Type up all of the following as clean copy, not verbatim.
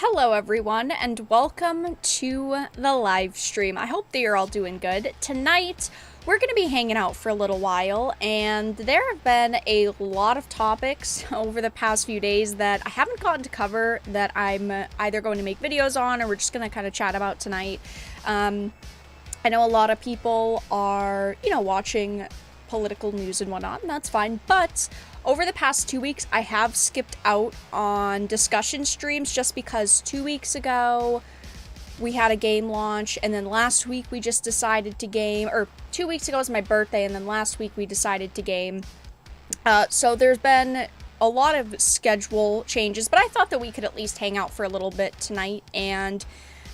Hello everyone, and welcome to the live stream. I hope that you're all doing good. Tonight, we're going to be hanging out for a little while, and there have been a lot of topics over the past few days that I haven't gotten to cover that I'm either going to make videos on or we're just going to kind of chat about tonight. I know a lot of people are, watching political news and whatnot, and that's fine, but over the past 2 weeks, I have skipped out on discussion streams just because 2 weeks ago we had a game launch, and then last week we just decided to game, or 2 weeks ago was my birthday, and then last week we decided to game. So there's been a lot of schedule changes, but I thought that we could at least hang out for a little bit tonight and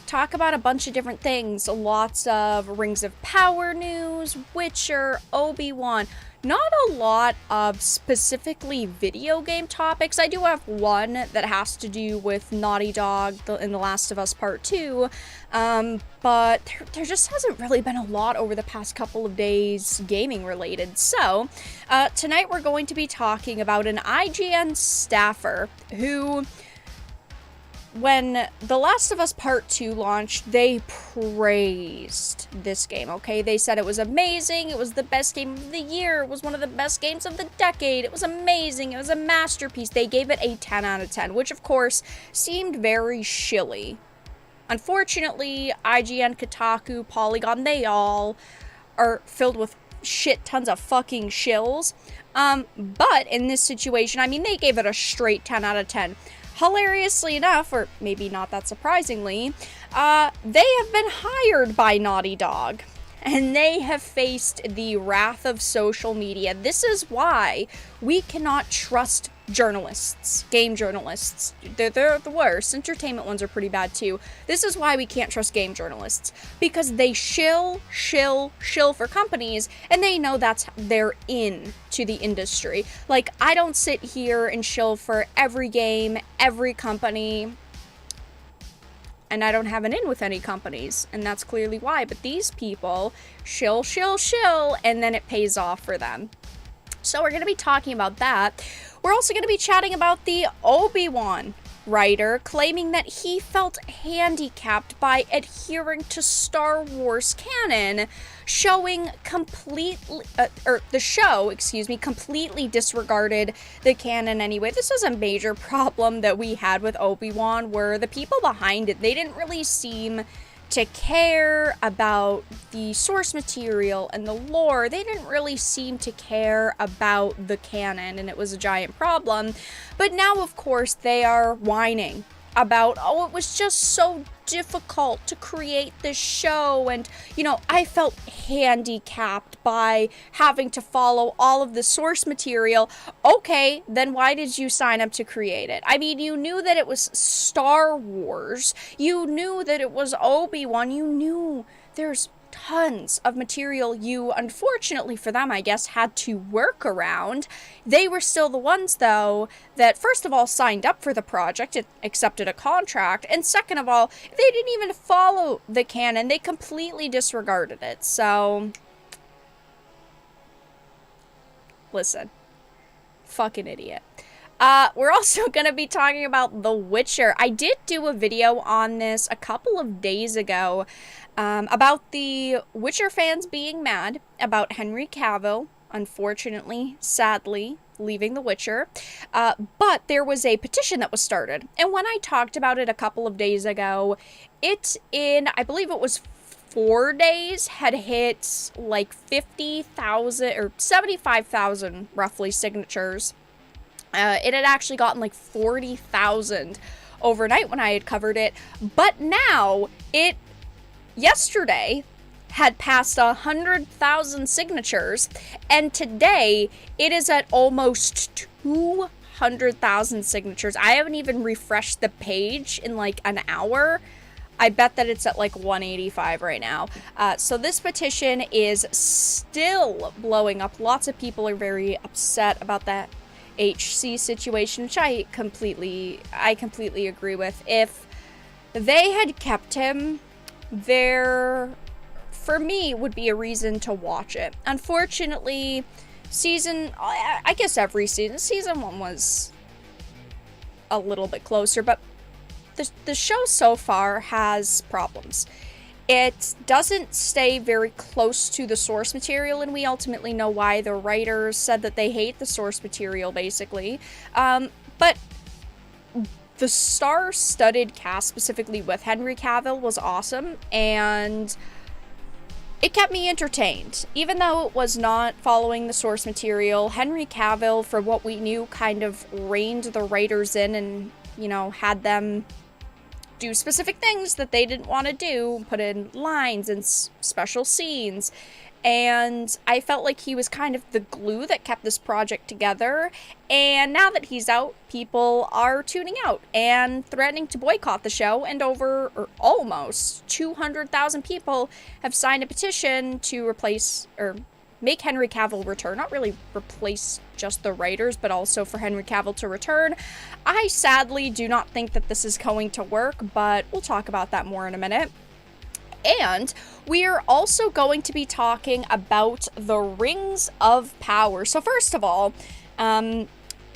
talk about a bunch of different things. Lots of Rings of Power news, Witcher, Obi-Wan. Not a lot of specifically video game topics. I do have one that has to do with Naughty Dog in The Last of Us Part 2, but there just hasn't really been a lot over the past couple of days gaming related. So, tonight we're going to be talking about an IGN staffer who, when The Last of Us Part 2 launched, they praised this game, okay? They said it was amazing, it was the best game of the year, it was one of the best games of the decade, it was amazing, it was a masterpiece. They gave it a 10 out of 10, which of course seemed very shilly. Unfortunately, IGN, Kotaku, Polygon, they all are filled with shit tons of fucking shills. But in this situation, I mean, they gave it a straight 10 out of 10. Hilariously enough, or maybe not that surprisingly, they have been hired by Naughty Dog, and they have faced the wrath of social media. This is why we cannot trust journalists, game journalists. They're the worst. Entertainment ones are pretty bad too. This is why we can't trust game journalists, because they shill for companies, and they know that's their in to the industry. Like, I don't sit here and shill for every game, every company, and I don't have an in with any companies, and that's clearly why. But these people shill, and then it pays off for them. So we're going to be talking about that. We're also going to be chatting about the Obi-Wan writer claiming that he felt handicapped by adhering to Star Wars canon, completely disregarded the canon anyway. This is a major problem that we had with Obi-Wan, where the people behind it, they didn't really seem to care about the source material and the lore. They didn't really seem to care about the canon, and it was a giant problem. But now, of course, they are whining about, oh, it was just so difficult to create this show, and, I felt handicapped by having to follow all of the source material. Okay, then why did you sign up to create it? I mean, you knew that it was Star Wars, you knew that it was Obi-Wan, you knew there's tons of material you, unfortunately for them, I guess, had to work around. They were still the ones, though, that first of all signed up for the project and accepted a contract, and second of all, they didn't even follow the canon. They completely disregarded it. So, listen, fucking idiot. We're also going to be talking about The Witcher. I did do a video on this a couple of days ago about the Witcher fans being mad about Henry Cavill, unfortunately, sadly, leaving The Witcher. But there was a petition that was started. And when I talked about it a couple of days ago, I believe it was 4 days, had hit like 50,000 or 75,000 roughly signatures. It had actually gotten like 40,000 overnight when I had covered it, but now yesterday had passed 100,000 signatures, and today it is at almost 200,000 signatures. I haven't even refreshed the page in like an hour. I bet that it's at like 185 right now. So this petition is still blowing up. Lots of people are very upset about that HC situation, which I completely agree with. If they had kept him, there, for me, would be a reason to watch it. Unfortunately, I guess every season 1 was a little bit closer, but the show so far has problems. It doesn't stay very close to the source material, and we ultimately know why. The writers said that they hate the source material, basically. But the star-studded cast, specifically with Henry Cavill, was awesome, and it kept me entertained. Even though it was not following the source material, Henry Cavill, for what we knew, kind of reined the writers in and, you know, had them do specific things that they didn't want to do, put in lines and special scenes, and I felt like he was kind of the glue that kept this project together. And now that he's out, people are tuning out and threatening to boycott the show, and almost 200,000 people have signed a petition to replace, or make Henry Cavill return. Not really replace just the writers, but also for Henry Cavill to return. I sadly do not think that this is going to work, but we'll talk about that more in a minute. And we are also going to be talking about the Rings of Power. So first of all, I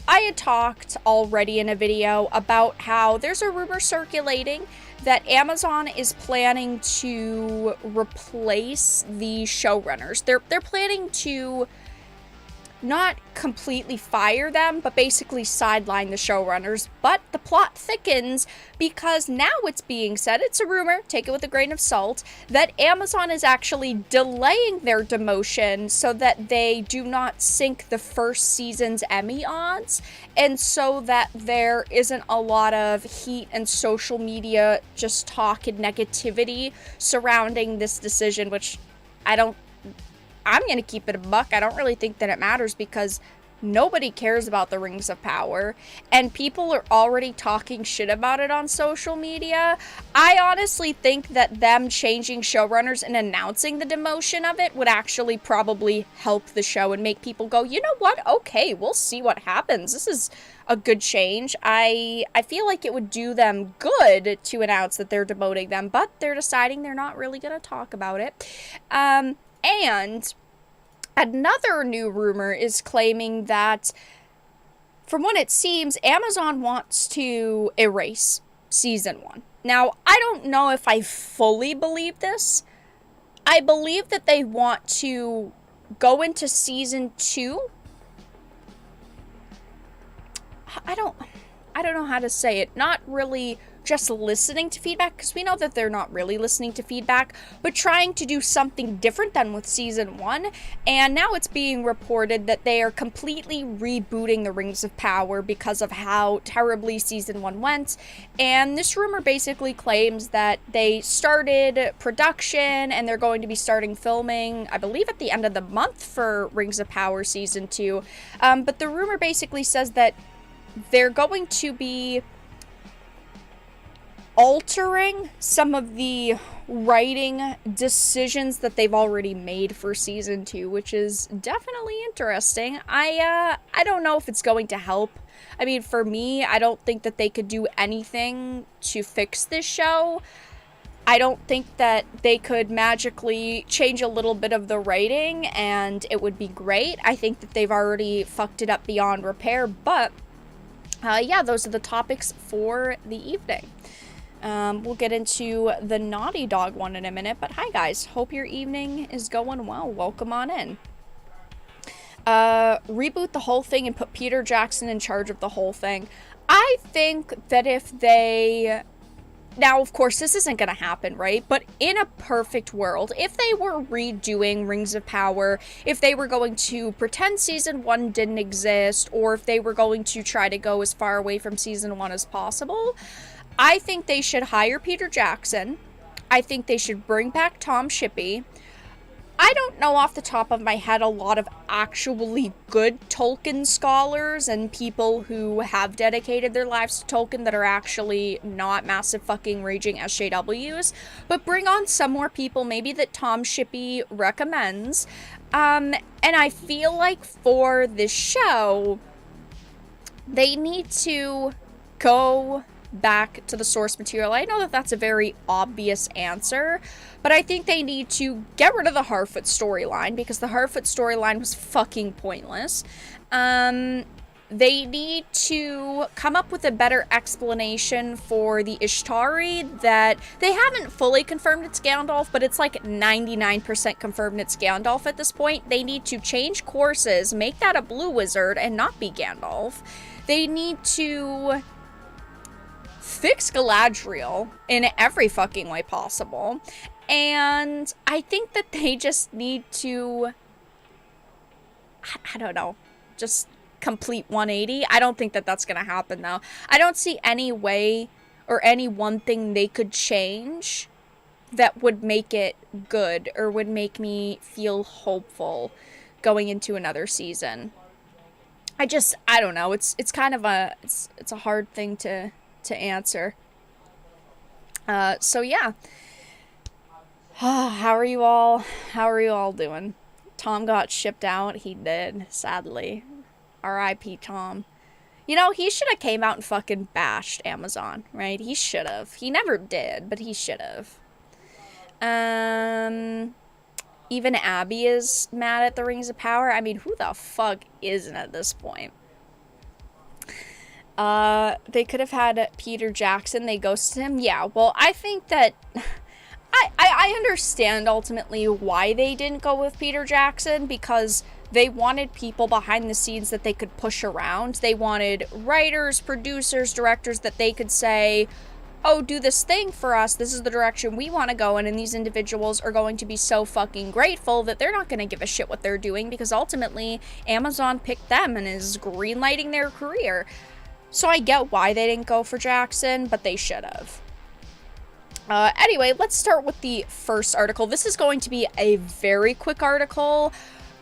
had talked already in a video about how there's a rumor circulating that Amazon is planning to replace the showrunners. They're planning to not completely fire them, but basically sideline the showrunners. But the plot thickens because now it's being said, it's a rumor, take it with a grain of salt, that Amazon is actually delaying their demotion so that they do not sink the first season's Emmy odds, and so that there isn't a lot of heat and social media just talk and negativity surrounding this decision, which I'm going to keep it a buck. I don't really think that it matters because nobody cares about the Rings of Power, and people are already talking shit about it on social media. I honestly think that them changing showrunners and announcing the demotion of it would actually probably help the show and make people go, you know what? Okay, we'll see what happens. This is a good change. I feel like it would do them good to announce that they're demoting them, but they're deciding they're not really going to talk about it. And another new rumor is claiming that, from what it seems, Amazon wants to erase season 1. Now, I don't know if I fully believe this. I believe that they want to go into season 2. I don't know how to say it. Not really just listening to feedback, because we know that they're not really listening to feedback, but trying to do something different than with season 1. And now it's being reported that they are completely rebooting the Rings of Power because of how terribly season 1 went. And this rumor basically claims that they started production and they're going to be starting filming, I believe, at the end of the month for Rings of Power season 2. But the rumor basically says that they're going to be altering some of the writing decisions that they've already made for season 2, which is definitely interesting. I don't know if it's going to help. I mean, for me, I don't think that they could do anything to fix this show. I don't think that they could magically change a little bit of the writing and it would be great. I think that they've already fucked it up beyond repair, but yeah, those are the topics for the evening. We'll get into the Naughty Dog one in a minute, but hi guys, hope your evening is going well. Welcome on in. Reboot the whole thing and put Peter Jackson in charge of the whole thing. I think that if they... Now, of course, this isn't going to happen, right? But in a perfect world, if they were redoing Rings of Power, if they were going to pretend season 1 didn't exist, or if they were going to try to go as far away from season 1 as possible, I think they should hire Peter Jackson. I think they should bring back Tom Shippey. I don't know off the top of my head a lot of actually good Tolkien scholars and people who have dedicated their lives to Tolkien that are actually not massive fucking raging SJWs. But bring on some more people, maybe that Tom Shippey recommends. And I feel like for this show, they need to go back to the source material. I know that that's a very obvious answer, but I think they need to get rid of the Harfoot storyline because the Harfoot storyline was fucking pointless. They need to come up with a better explanation for the Ishtari that they haven't fully confirmed it's Gandalf, but it's like 99% confirmed it's Gandalf at this point. They need to change courses, make that a blue wizard, and not be Gandalf. They need to fix Galadriel in every fucking way possible. And I think that they just need to, I don't know, just complete 180. I don't think that that's going to happen, though. I don't see any way or any one thing they could change that would make it good or would make me feel hopeful going into another season. I don't know. It's kind of it's a hard thing to answer. So yeah. How are you all doing? Tom got shipped out. He did, sadly. R.I.P. Tom. You know, he should have came out and fucking bashed Amazon, right? He should have. He never did, but he should have. Even Abby is mad at the Rings of Power. I mean, who the fuck isn't at this point? They could have had Peter Jackson. They ghosted him. Yeah, well, I think that I understand ultimately why they didn't go with Peter Jackson, because they wanted people behind the scenes that they could push around. They wanted writers, producers, directors that they could say, oh, do this thing for us. This is the direction we want to go in. And these individuals are going to be so fucking grateful that they're not going to give a shit what they're doing, because ultimately Amazon picked them and is greenlighting their career. So I get why they didn't go for Jackson, but they should have. Anyway, let's start with the first article. This is going to be a very quick article,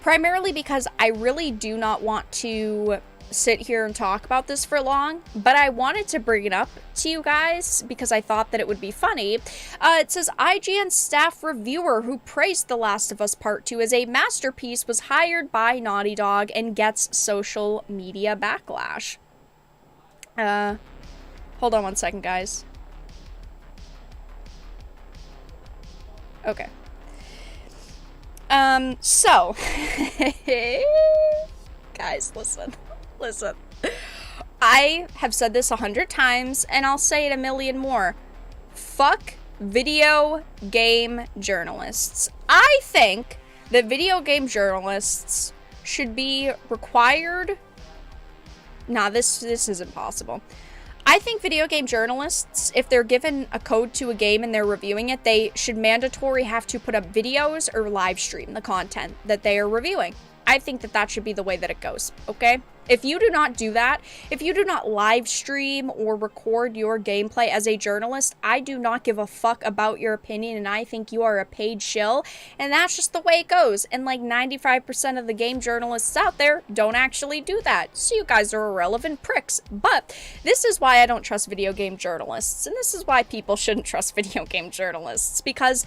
primarily because I really do not want to sit here and talk about this for long, but I wanted to bring it up to you guys because I thought that it would be funny. It says, IGN staff reviewer who praised The Last of Us Part 2 as a masterpiece was hired by Naughty Dog and gets social media backlash. Hold on one second, guys. Okay. So, guys, listen. I have said this 100 times, and I'll say it a million more. Fuck video game journalists. I think that video game journalists should be required. Nah, this isn't possible. I think video game journalists, if they're given a code to a game and they're reviewing it, they should mandatory have to put up videos or live stream the content that they are reviewing. I think that should be the way that it goes, okay? If you do not do that, if you do not live stream or record your gameplay as a journalist, I do not give a fuck about your opinion, and I think you are a paid shill, and that's just the way it goes. And like 95% of the game journalists out there don't actually do that, so you guys are irrelevant pricks. But this is why I don't trust video game journalists, and this is why people shouldn't trust video game journalists, because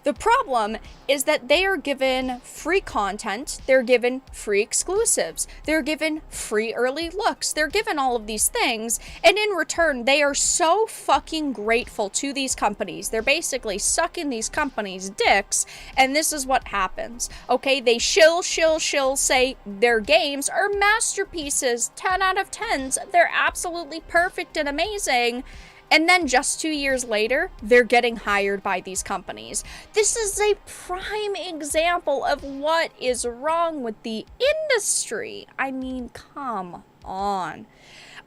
the problem is that they are given free content, they're given free exclusives, they're given free early looks, they're given all of these things, and in return, they are so fucking grateful to these companies. They're basically sucking these companies' dicks, and this is what happens. Okay, they shill, say their games are masterpieces, 10 out of 10s, they're absolutely perfect and amazing. And then just 2 years later, they're getting hired by these companies. This is a prime example of what is wrong with the industry. I mean, come on.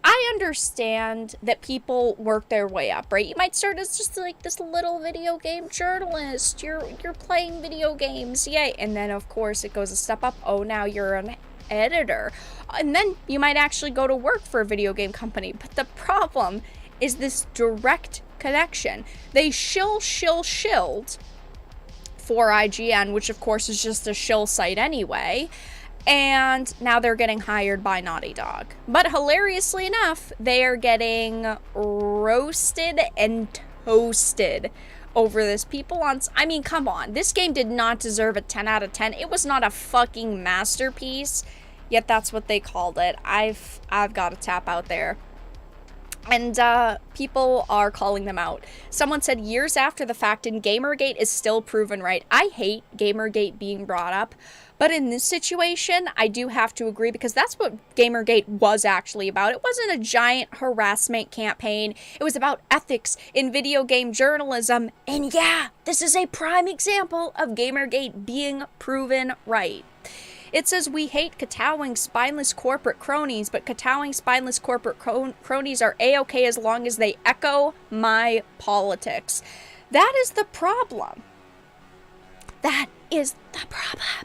I understand that people work their way up, right? You might start as just like this little video game journalist. You're playing video games, yay. And then, of course, it goes a step up. Oh, now you're an editor. And then you might actually go to work for a video game company. But the problem is this direct connection. They shilled for IGN, which of course is just a shill site anyway, and now they're getting hired by Naughty Dog. But hilariously enough, they are getting roasted and toasted over this. People on, I mean, come on, this game did not deserve a 10 out of 10. It was not a fucking masterpiece, yet that's what they called it. I've got to tap out there. And people are calling them out. Someone said years after the fact, and Gamergate is still proven right. I hate Gamergate being brought up, but in this situation, I do have to agree, because that's what Gamergate was actually about. It wasn't a giant harassment campaign. It was about ethics in video game journalism. And yeah, this is a prime example of Gamergate being proven right. It says, we hate kowtowing spineless corporate cronies, but kowtowing spineless corporate cronies are a-okay as long as they echo my politics. That is the problem. That is the problem.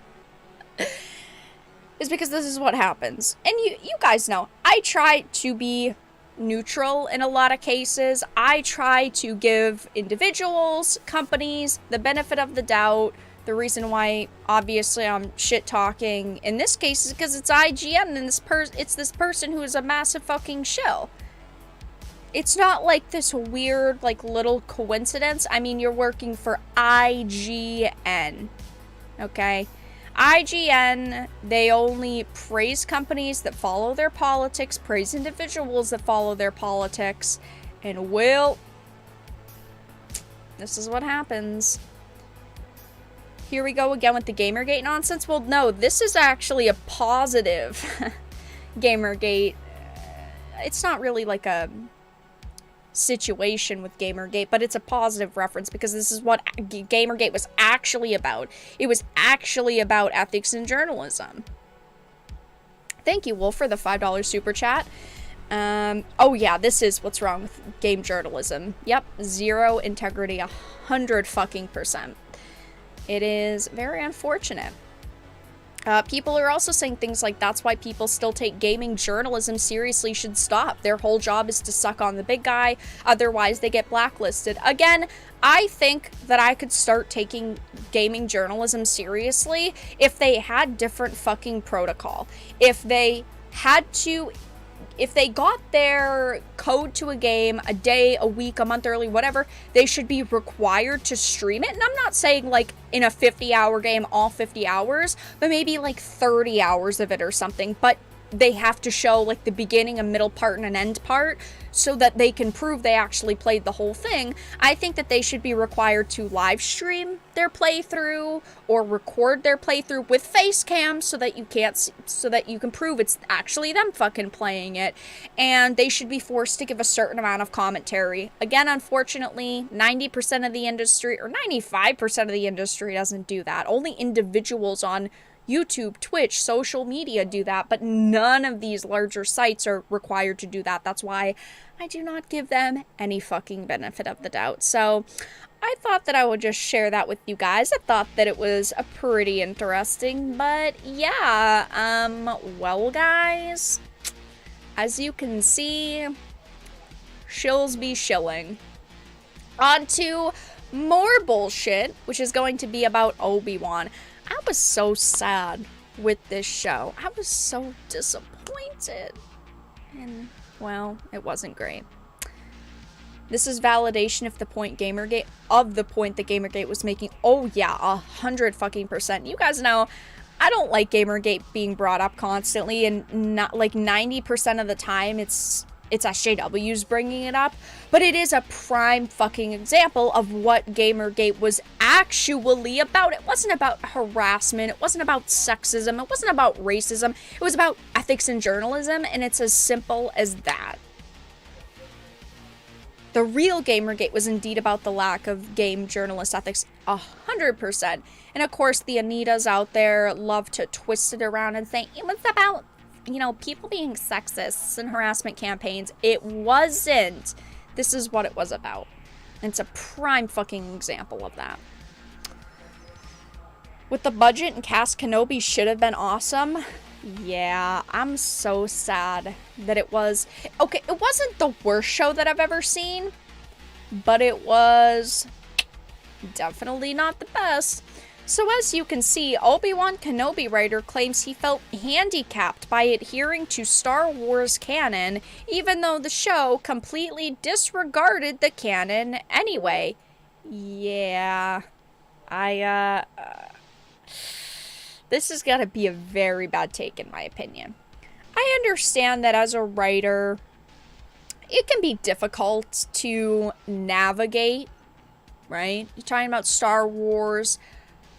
Is because this is what happens. And you guys know, I try to be neutral in a lot of cases. I try to give individuals, companies, the benefit of the doubt. The reason why, obviously, I'm shit-talking in this case is because it's IGN, and it's this person who is a massive fucking shill. It's not like this weird, like, little coincidence. I mean, you're working for IGN, okay? IGN, they only praise companies that follow their politics, praise individuals that follow their politics, and, well, this is what happens. Here we go again with the Gamergate nonsense. Well, no, this is actually a positive Gamergate. It's not really like a situation with Gamergate, but it's a positive reference, because this is what Gamergate was actually about. It was actually about ethics in journalism. Thank you, Wolf, for the $5 super chat. Oh yeah, this is what's wrong with game journalism. Yep, zero integrity, 100%. It is very unfortunate. People are also saying things like, that's why people still take gaming journalism seriously, should stop. Their whole job is to suck on the big guy, otherwise they get blacklisted. Again, I think that I could start taking gaming journalism seriously if they had different fucking protocol. If they got their code to a game a day, a week, a month early, whatever, they should be required to stream it. And I'm not saying like in a 50-hour game, all 50 hours, but maybe like 30 hours of it or something. But they have to show like the beginning, a middle part, and an end part so that they can prove they actually played the whole thing. I think that they should be required to live stream their playthrough or record their playthrough with face cams so that you can prove it's actually them fucking playing it. And they should be forced to give a certain amount of commentary. Again, unfortunately, 90% of the industry, or 95% of the industry, doesn't do that. Only individuals on YouTube, Twitch, social media do that, but none of these larger sites are required to do that. That's why I do not give them any fucking benefit of the doubt. So I thought that I would just share that with you guys. I thought that it was a pretty interesting, but yeah, well guys, as you can see, shills be shilling. On to more bullshit, which is going to be about Obi-Wan. I was so sad with this show. I was so disappointed. And, well, it wasn't great. This is validation of the point that Gamergate was making. Oh yeah, 100%. You guys know, I don't like Gamergate being brought up constantly, and not like 90% of the time it's SJWs bringing it up, but it is a prime fucking example of what Gamergate was actually about. It wasn't about harassment, it wasn't about sexism, it wasn't about racism, it was about ethics in journalism, and it's as simple as that. The real Gamergate was indeed about the lack of game journalist ethics, 100%. And of course, the Anitas out there love to twist it around and say, it was about, you know, people being sexists and harassment campaigns. It wasn't. This is what it was about. And it's a prime fucking example of that. With the budget and cast, Kenobi should have been awesome. Yeah, I'm so sad that it was... Okay, it wasn't the worst show that I've ever seen, but it was definitely not the best. So as you can see, Obi-Wan Kenobi writer claims he felt handicapped by adhering to Star Wars canon, even though the show completely disregarded the canon anyway. Yeah, this has got to be a very bad take in my opinion. I understand that as a writer, it can be difficult to navigate, right? You're talking about Star Wars,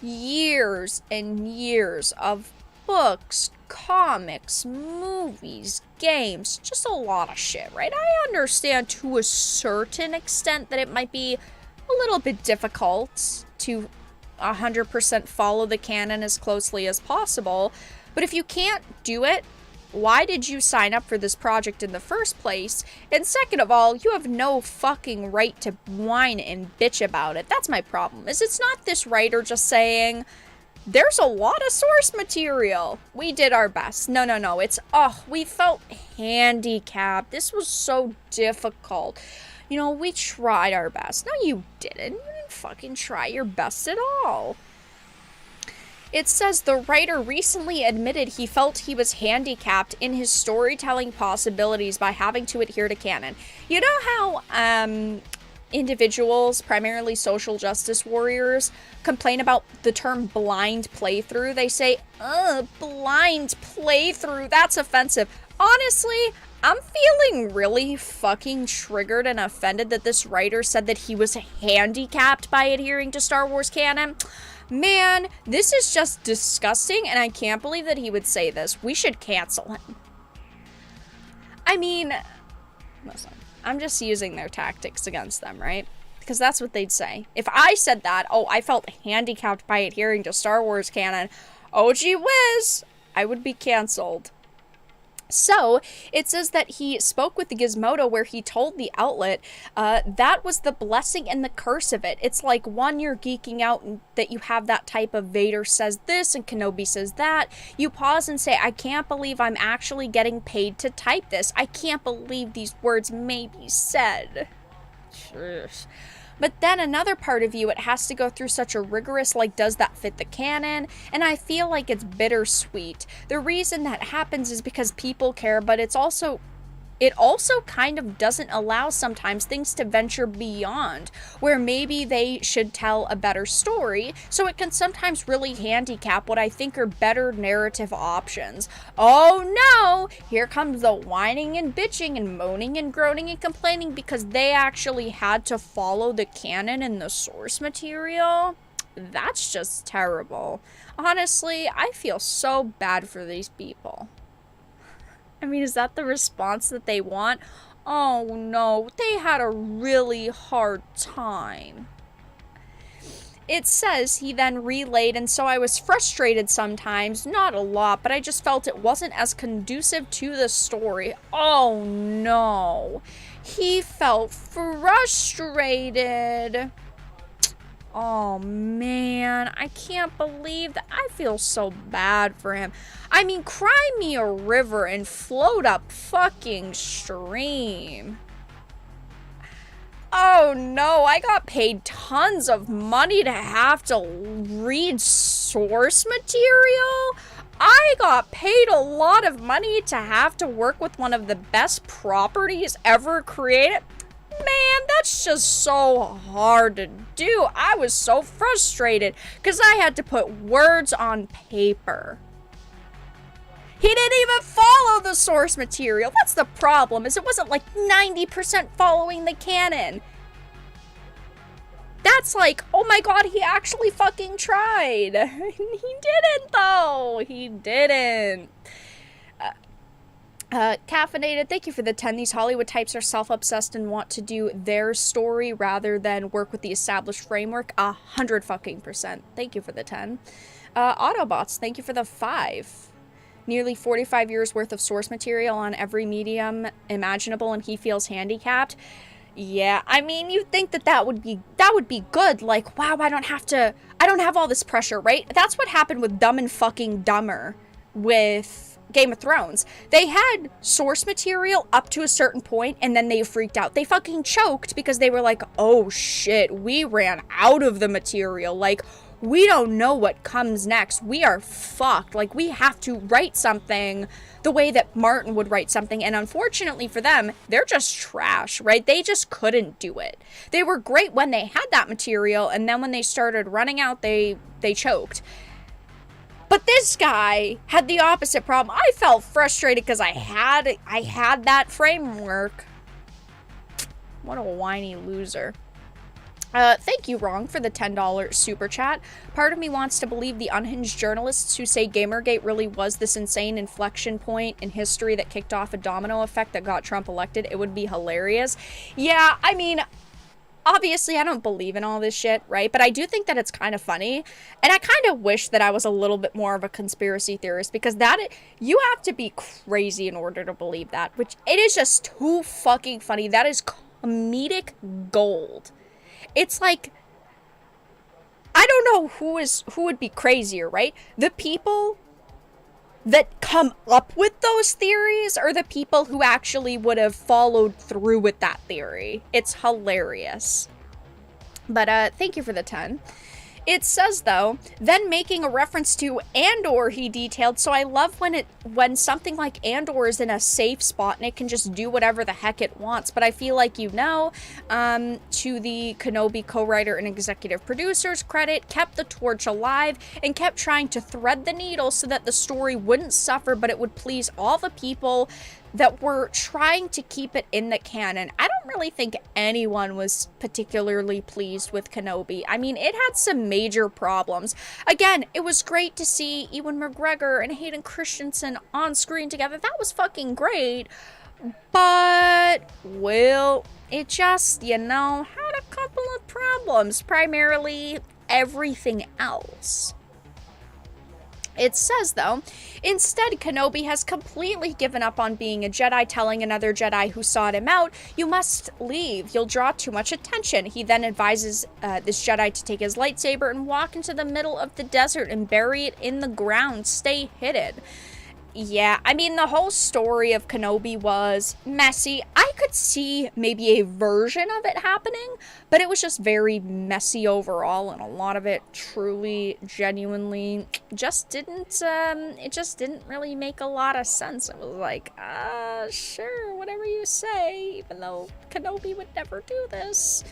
years and years of books, comics, movies, games, just a lot of shit, right? I understand to a certain extent that it might be a little bit difficult to 100% follow the canon as closely as possible, but if you can't do it, why did you sign up for this project in the first place? And second of all, you have no fucking right to whine and bitch about it. That's my problem, is it's not this writer just saying, there's a lot of source material. We did our best. No. It's, we felt handicapped. This was so difficult. You know, we tried our best. No, you didn't. You didn't fucking try your best at all. It says the writer recently admitted he felt he was handicapped in his storytelling possibilities by having to adhere to canon. You know how individuals, primarily social justice warriors, complain about the term blind playthrough? They say, blind playthrough, that's offensive. Honestly, I'm feeling really fucking triggered and offended that this writer said that he was handicapped by adhering to Star Wars canon. Man, this is just disgusting, and I can't believe that he would say this. We should cancel him. I mean, listen, I'm just using their tactics against them, right? Because that's what they'd say. If I said that, I felt handicapped by adhering to Star Wars canon, oh gee whiz, I would be canceled. So, it says that he spoke with the Gizmodo where he told the outlet that was the blessing and the curse of it. It's like, one, you're geeking out that you have that type of Vader says this and Kenobi says that. You pause and say, I can't believe I'm actually getting paid to type this. I can't believe these words may be said. But then another part of you, it has to go through such a rigorous, like, does that fit the canon? And I feel like it's bittersweet. The reason that happens is because people care, but it also kind of doesn't allow sometimes things to venture beyond, where maybe they should tell a better story, so it can sometimes really handicap what I think are better narrative options. Oh no! Here comes the whining and bitching and moaning and groaning and complaining because they actually had to follow the canon and the source material. That's just terrible. Honestly, I feel so bad for these people. I mean, is that the response that they want? Oh no, they had a really hard time. It says he then relayed, and so I was frustrated sometimes, not a lot, but I just felt it wasn't as conducive to the story. Oh no, he felt frustrated. Oh man, I can't believe that. I feel so bad for him. I mean, cry me a river and float up fucking stream. Oh no, I got paid tons of money to have to read source material. I got paid a lot of money to have to work with one of the best properties ever created. Man, that's just so hard to do. I was so frustrated because I had to put words on paper. He didn't even follow the source material. That's the problem, is it wasn't like 90% following the canon. That's like, oh my god, he actually fucking tried. He didn't, though. He didn't. Caffeinated, thank you for the 10. These Hollywood types are self-obsessed and want to do their story rather than work with the established framework. 100%. Thank you for the 10. Autobots, thank you for the 5. Nearly 45 years worth of source material on every medium imaginable, and he feels handicapped. Yeah, I mean, you'd think that would be good. Like, wow, I don't have all this pressure, right? That's what happened with Dumb and Fucking Dumber with Game of Thrones. They had source material up to a certain point, and then they freaked out. They fucking choked because they were like, oh shit, we ran out of the material. Like, we don't know what comes next. We are fucked. Like, we have to write something the way that Martin would write something. And unfortunately for them, they're just trash, right? They just couldn't do it. They were great when they had that material, and then when they started running out, they choked. But this guy had the opposite problem. I felt frustrated because I had that framework. What a whiny loser. Thank you, Wrong, for the $10 super chat. Part of me wants to believe the unhinged journalists who say Gamergate really was this insane inflection point in history that kicked off a domino effect that got Trump elected. It would be hilarious. Yeah, I mean, obviously I don't believe in all this shit, right? But I do think that it's kind of funny. And I kind of wish that I was a little bit more of a conspiracy theorist, because you have to be crazy in order to believe that, which it is just too fucking funny. That is comedic gold. It's like, I don't know who would be crazier, right? The people that come up with those theories, or the people who actually would have followed through with that theory. It's hilarious. But thank you for the 10. It says, though, then making a reference to Andor, he detailed, so I love when something like Andor is in a safe spot and it can just do whatever the heck it wants. But I feel like, to the Kenobi co-writer and executive producer's credit, kept the torch alive and kept trying to thread the needle so that the story wouldn't suffer, but it would please all the people that were trying to keep it in the canon. I don't really think anyone was particularly pleased with Kenobi. I mean, it had some major problems. Again, it was great to see Ewan McGregor and Hayden Christensen on screen together. That was fucking great. But, well, it just, had a couple of problems. Primarily everything else. It says, though, instead, Kenobi has completely given up on being a Jedi, telling another Jedi who sought him out, "You must leave. You'll draw too much attention." He then advises this Jedi to take his lightsaber and walk into the middle of the desert and bury it in the ground. Stay hidden. Yeah, I mean, the whole story of Kenobi was messy. I could see maybe a version of it happening, but it was just very messy overall, and a lot of it truly, genuinely just didn't, it just didn't really make a lot of sense. It was like, sure, whatever you say, even though Kenobi would never do this.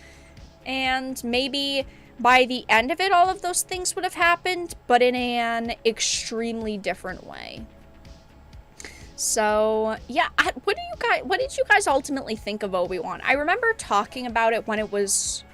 And maybe by the end of it, all of those things would have happened, but in an extremely different way. So, yeah, what did you guys ultimately think of Obi-Wan? I remember talking about it when it was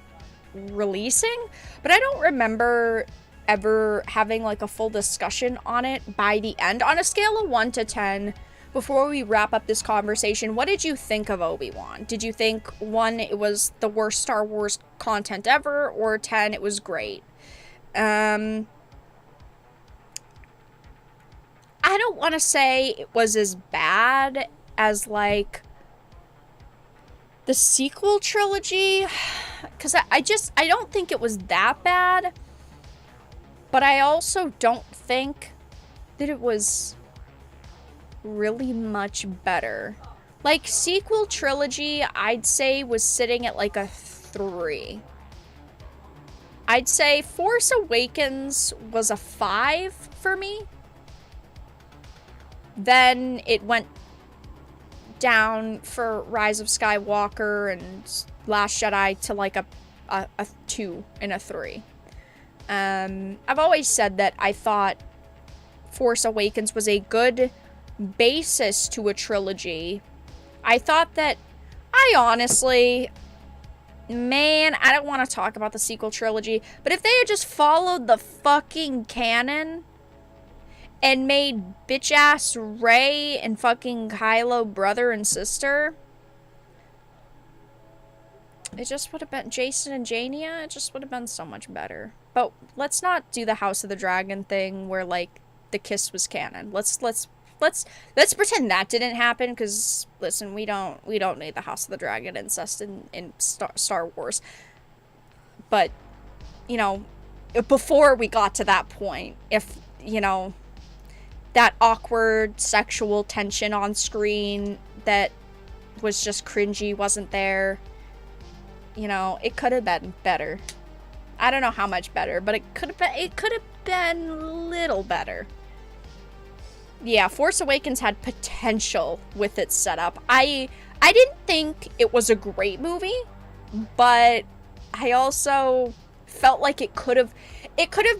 releasing, but I don't remember ever having, like, a full discussion on it by the end. On a scale of 1 to 10, before we wrap up this conversation, what did you think of Obi-Wan? Did you think, 1, it was the worst Star Wars content ever, or 10, it was great? I don't want to say it was as bad as, like, the sequel trilogy, because I don't think it was that bad, but I also don't think that it was really much better. Like, sequel trilogy, I'd say was sitting at, like, a 3. I'd say Force Awakens was a 5 for me. Then it went down for Rise of Skywalker and Last Jedi to like a 2 and a 3. I've always said that I thought Force Awakens was a good basis to a trilogy. I thought that, I honestly, man, I don't want to talk about the sequel trilogy, but if they had just followed the fucking canon and made bitch-ass Rey and fucking Kylo brother and sister, it just would have been Jason and Jania. It just would have been so much better. But let's not do the House of the Dragon thing where, like, the kiss was canon. Let's pretend that didn't happen, because listen, we don't need the House of the Dragon incest in Star Wars. But, before we got to that point, if that awkward sexual tension on screen that was just cringy wasn't there, it could have been better. I don't know how much better, but it could have been a little better. Yeah, Force Awakens had potential with its setup. I didn't think it was a great movie, but I also felt like it could have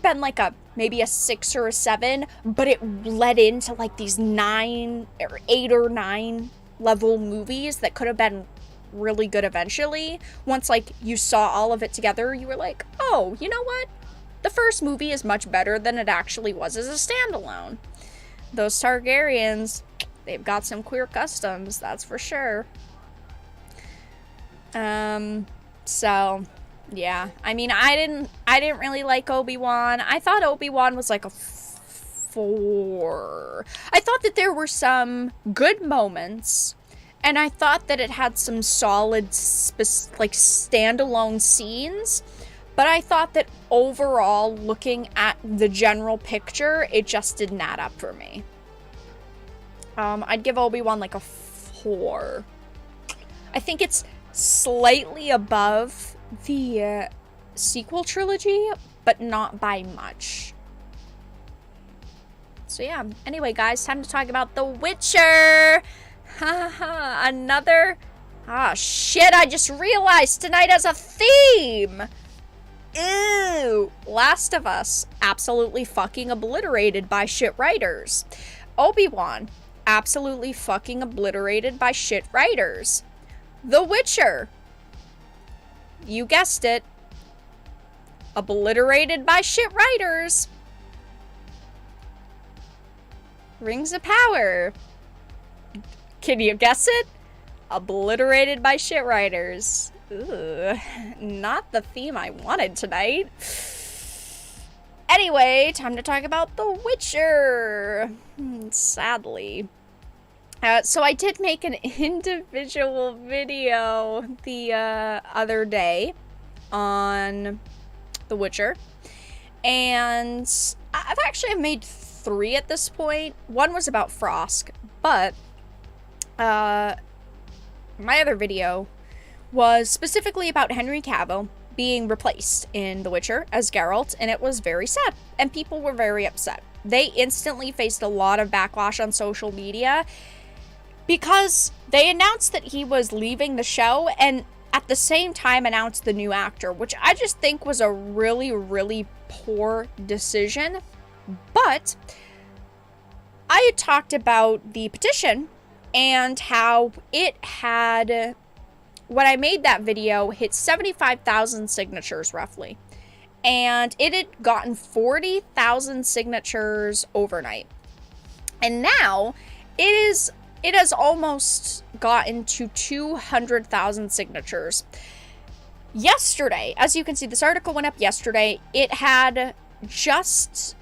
been like maybe a 6 or a 7, but it led into like these 9 or 8 or 9 level movies that could have been really good eventually. Once, like, you saw all of it together, you were like, oh, you know what? The first movie is much better than it actually was as a standalone. Those Targaryens, they've got some queer customs, that's for sure. So, yeah. I mean, I didn't really like Obi-Wan. I thought Obi-Wan was like a 4. I thought that there were some good moments, and I thought that it had some solid, like, standalone scenes, but I thought that overall, looking at the general picture, it just didn't add up for me. I'd give Obi-Wan like a 4. I think it's slightly above the sequel trilogy, but not by much. So yeah, anyway guys, time to talk about The Witcher! Haha, another... Ah, shit, I just realized tonight has a theme! Ew! Last of Us, absolutely fucking obliterated by shit writers. Obi-Wan, absolutely fucking obliterated by shit writers. The Witcher, you guessed it, obliterated by shit writers. Rings of Power, can you guess it? Obliterated by shit writers. Ugh, not the theme I wanted tonight. Anyway, time to talk about The Witcher. Sadly. So I did make an individual video the other day on The Witcher. And I've actually made 3 at this point. One was about Frosk, but my other video was specifically about Henry Cavill being replaced in The Witcher as Geralt, and it was very sad, and people were very upset. They instantly faced a lot of backlash on social media because they announced that he was leaving the show and at the same time announced the new actor, which I just think was a really, really poor decision. But I had talked about the petition and how it had, when I made that video, hit 75,000 signatures roughly. And it had gotten 40,000 signatures overnight. And now it has almost gotten to 200,000 signatures. Yesterday, as you can see, this article went up yesterday. It had just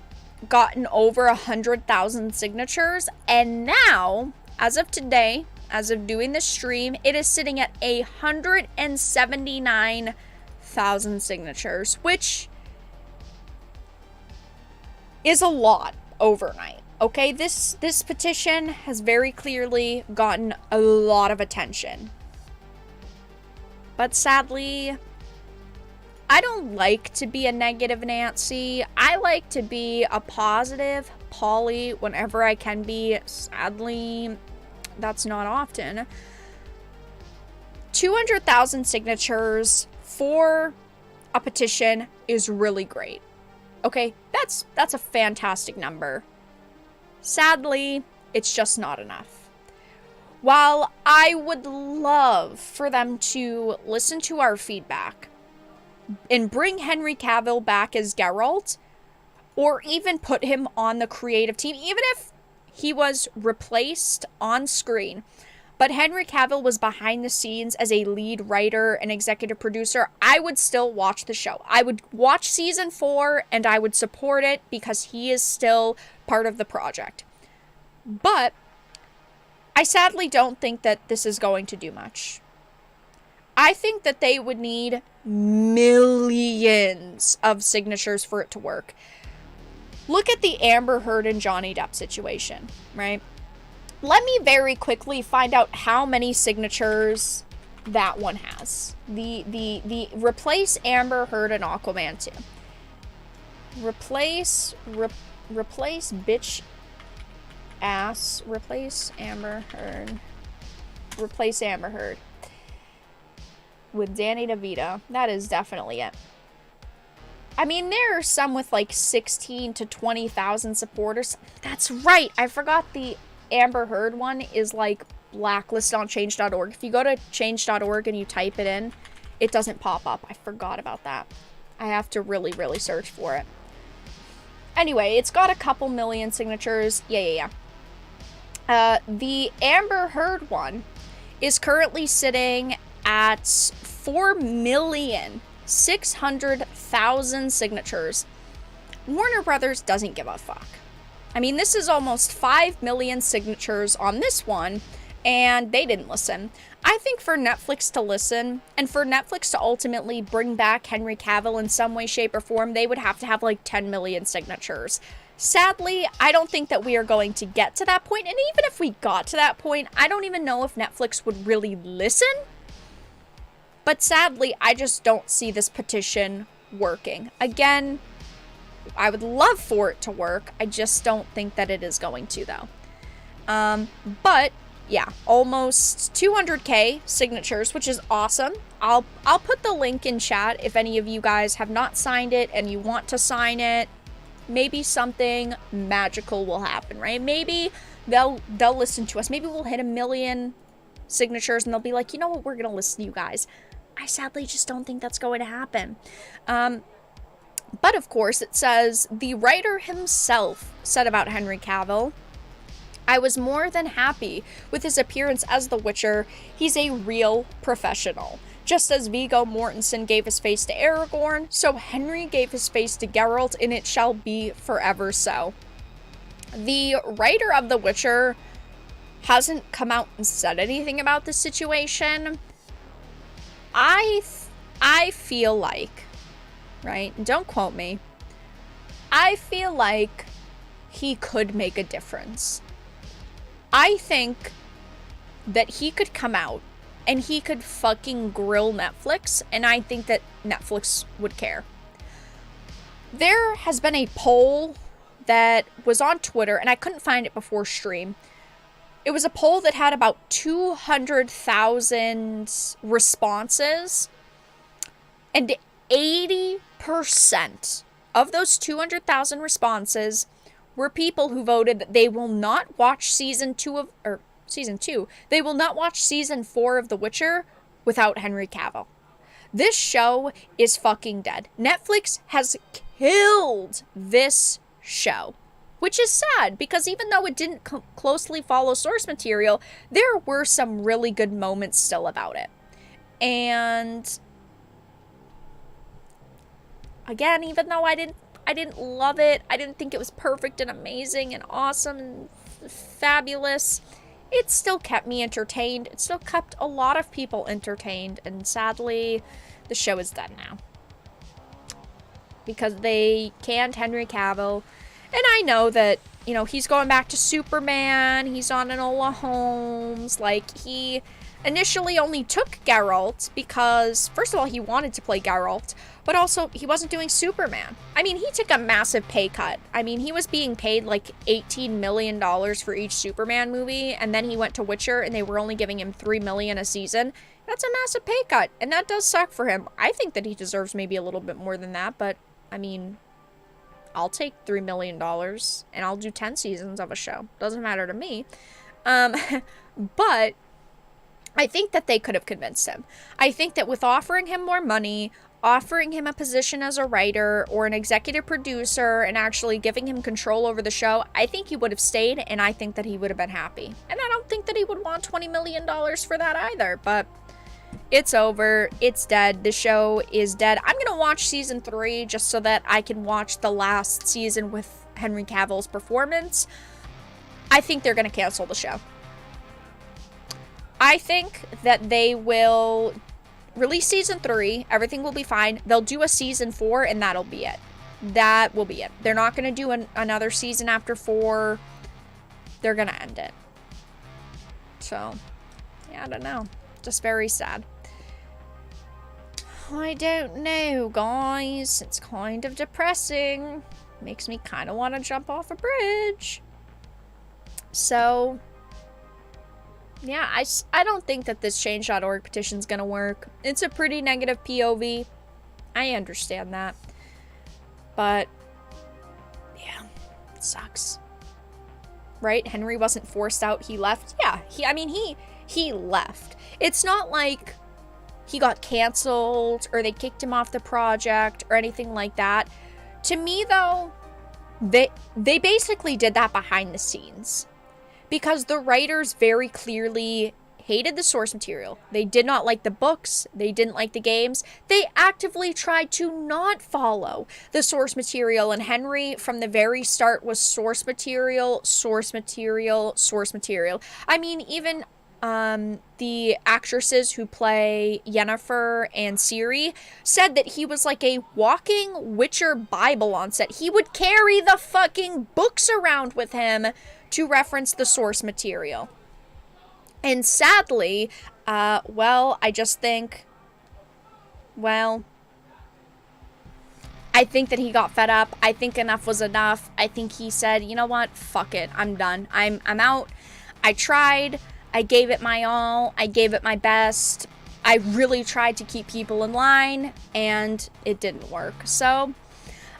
gotten over 100,000 signatures. And now, as of today, as of doing this stream, it is sitting at 179,000 signatures, which is a lot overnight. Okay, this petition has very clearly gotten a lot of attention. But sadly, I don't like to be a negative Nancy. I like to be a positive Polly whenever I can be. Sadly, that's not often. 200,000 signatures for a petition is really great. Okay, that's a fantastic number. Sadly, it's just not enough. While I would love for them to listen to our feedback and bring Henry Cavill back as Geralt, or even put him on the creative team, even if he was replaced on screen, but Henry Cavill was behind the scenes as a lead writer and executive producer, I would still watch the show. I would watch season 4 and I would support it because he is still part of the project. But I sadly don't think that this is going to do much. I think that they would need millions of signatures for it to work. Look at the Amber Heard and Johnny Depp situation, right? Let me very quickly find out how many signatures that one has. The replace Amber Heard and Aquaman 2. Replace bitch ass. Replace Amber Heard. Replace Amber Heard with Danny DeVito. That is definitely it. I mean, there are some with like 16 to 20,000 supporters. That's right. I forgot the Amber Heard one is like blacklisted on change.org. If you go to change.org and you type it in, it doesn't pop up. I forgot about that. I have to really, really search for it. Anyway, it's got a couple million signatures. Yeah. The Amber Heard one is currently sitting at 4,600,000 signatures. Warner Brothers doesn't give a fuck. I mean, this is almost 5 million signatures on this one, and they didn't listen. I think for Netflix to listen, and for Netflix to ultimately bring back Henry Cavill in some way, shape, or form, they would have to have like 10 million signatures. Sadly, I don't think that we are going to get to that point, and even if we got to that point, I don't even know if Netflix would really listen. But sadly, I just don't see this petition working. Again, I would love for it to work. I just don't think that it is going to, though. But yeah, almost 200k signatures, which is awesome. I'll put the link in chat if any of you guys have not signed it and you want to sign it. Maybe something magical will happen, right? Maybe they'll listen to us. Maybe we'll hit 1 million signatures and they'll be like, you know what, we're gonna listen to you guys. I sadly just don't think that's going to happen. But of course, it says, the writer himself said about Henry Cavill, I was more than happy with his appearance as The Witcher. He's a real professional. Just as Viggo Mortensen gave his face to Aragorn, so Henry gave his face to Geralt, and it shall be forever so. The writer of The Witcher hasn't come out and said anything about this situation. I feel like, right? Don't quote me. I feel like he could make a difference. I think that he could come out and he could fucking grill Netflix, and I think that Netflix would care. There has been a poll that was on Twitter, and I couldn't find it before stream. It was a poll that had about 200,000 responses, and 80% of those 200,000 responses were people who voted that they will not watch season 2. They will not watch season 4 of The Witcher without Henry Cavill. This show is fucking dead. Netflix has killed this show, which is sad because even though it didn't closely follow source material, there were some really good moments still about it. And again, even though I didn't love it, I didn't think it was perfect and amazing and awesome and fabulous, it still kept me entertained. It still kept a lot of people entertained, and sadly, the show is dead now. Because they canned Henry Cavill, and I know that, you know, he's going back to Superman, he's on Enola Holmes, like, he initially only took Geralt because, first of all, he wanted to play Geralt, but also he wasn't doing Superman. I mean, he took a massive pay cut. I mean, he was being paid like $18 million for each Superman movie, and then he went to Witcher and they were only giving him $3 million a season. That's a massive pay cut, and that does suck for him. I think that he deserves maybe a little bit more than that, but I mean, I'll take $3 million and I'll do 10 seasons of a show. Doesn't matter to me. But I think that they could have convinced him. I think that with offering him more money, offering him a position as a writer or an executive producer, and actually giving him control over the show, I think he would have stayed, and I think that he would have been happy. And I don't think that he would want $20 million for that either, but it's over. It's dead. The show is dead. I'm going to watch season 3 just so that I can watch the last season with Henry Cavill's performance. I think they're going to cancel the show. I think that they will release season 3, everything will be fine. They'll do a season 4, and that'll be it. That will be it. They're not going to do another season after 4. They're going to end it. So, yeah, I don't know. Just very sad. I don't know, guys. It's kind of depressing. Makes me kind of want to jump off a bridge. So, yeah, I don't think that this change.org petition is going to work. It's a pretty negative POV. I understand that. But, yeah, it sucks. right? Henry wasn't forced out, he left. Yeah, he left. It's not like he got canceled or they kicked him off the project or anything like that. To me, though, they basically did that behind the scenes because the writers very clearly hated the source material. They did not like the books. They didn't like the games. They actively tried to not follow the source material. And Henry, from the very start, was source material, source material, source material. I mean, even the actresses who play Yennefer and Ciri said that he was like a walking Witcher Bible on set. He would carry the fucking books around with him to reference the source material. And sadly, I just think, I think that he got fed up. I think enough was enough. I think he said, you know what? Fuck it. I'm done. I'm out. I tried. I gave it my all. I gave it my best. I really tried to keep people in line, and it didn't work. So,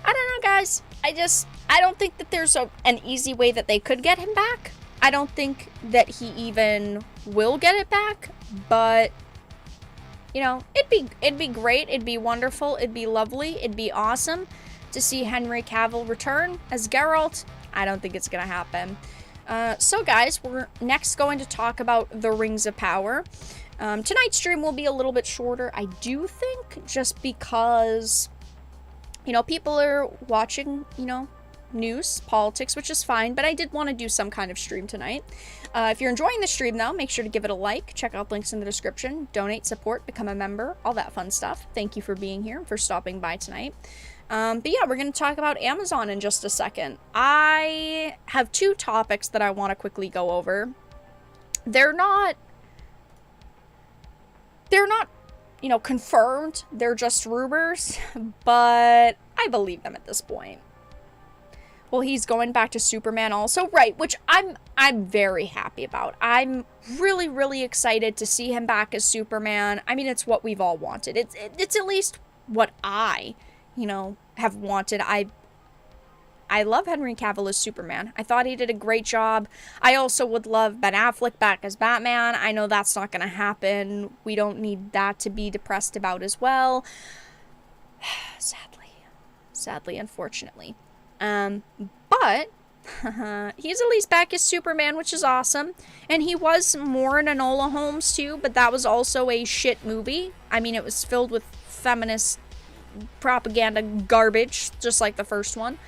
I don't know, guys. I don't think that there's an easy way that they could get him back. I don't think that he even will get it back, but, you know, it'd be great, it'd be wonderful, it'd be lovely, it'd be awesome to see Henry Cavill return as Geralt. I don't think it's gonna happen. So guys, we're next going to talk about the Rings of Power. Tonight's stream will be a little bit shorter, I do think, just because, you know, people are watching, you know, news, politics, which is fine, but I did want to do some kind of stream tonight. If you're enjoying the stream, though, make sure to give it a like, check out links in the description, donate, support, become a member, all that fun stuff. Thank you for being here and for stopping by tonight. But yeah, we're going to talk about Amazon in just a second. I have two topics that I want to quickly go over. They're not, you know, confirmed. They're just rumors, but I believe them at this point. Well, he's going back to Superman also, right, which I'm very happy about. I'm really, really excited to see him back as Superman. I mean, it's what we've all wanted. It's at least what I, you know, have wanted. I love Henry Cavill as Superman. I thought he did a great job. I also would love Ben Affleck back as Batman. I know that's not going to happen. We don't need that to be depressed about as well. Sadly, unfortunately. But he's at least back as Superman, which is awesome. And he was more in Enola Holmes too, but that was also a shit movie. I mean, it was filled with feminist propaganda garbage, just like the first one.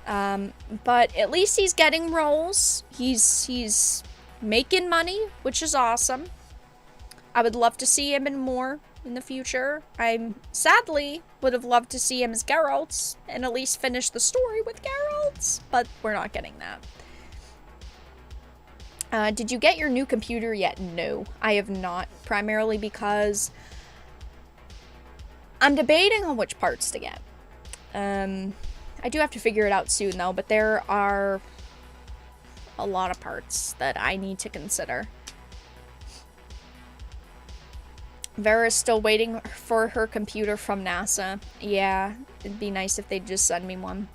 But at least he's getting roles. He's making money, which is awesome. I would love to see him in more in the future. I sadly would have loved to see him as Geralt and at least finish the story with Geralt, but we're not getting that. Did you get your new computer yet? No, I have not, primarily because I'm debating on which parts to get. I do have to figure it out soon though, but there are a lot of parts that I need to consider. Vera's still waiting for her computer from NASA. Yeah, it'd be nice if they'd just send me one.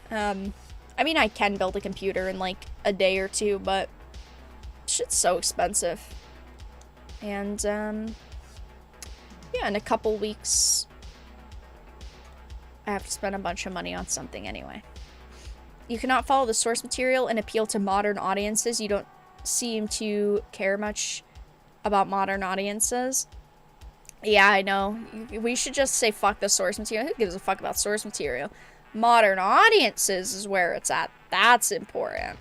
I mean, I can build a computer in like a day or two, but shit's so expensive. And, yeah, in a couple weeks, I have to spend a bunch of money on something anyway. You cannot follow the source material and appeal to modern audiences. You don't seem to care much about modern audiences. Yeah, I know. We should just say fuck the source material. Who gives a fuck about source material? Modern audiences is where it's at. That's important.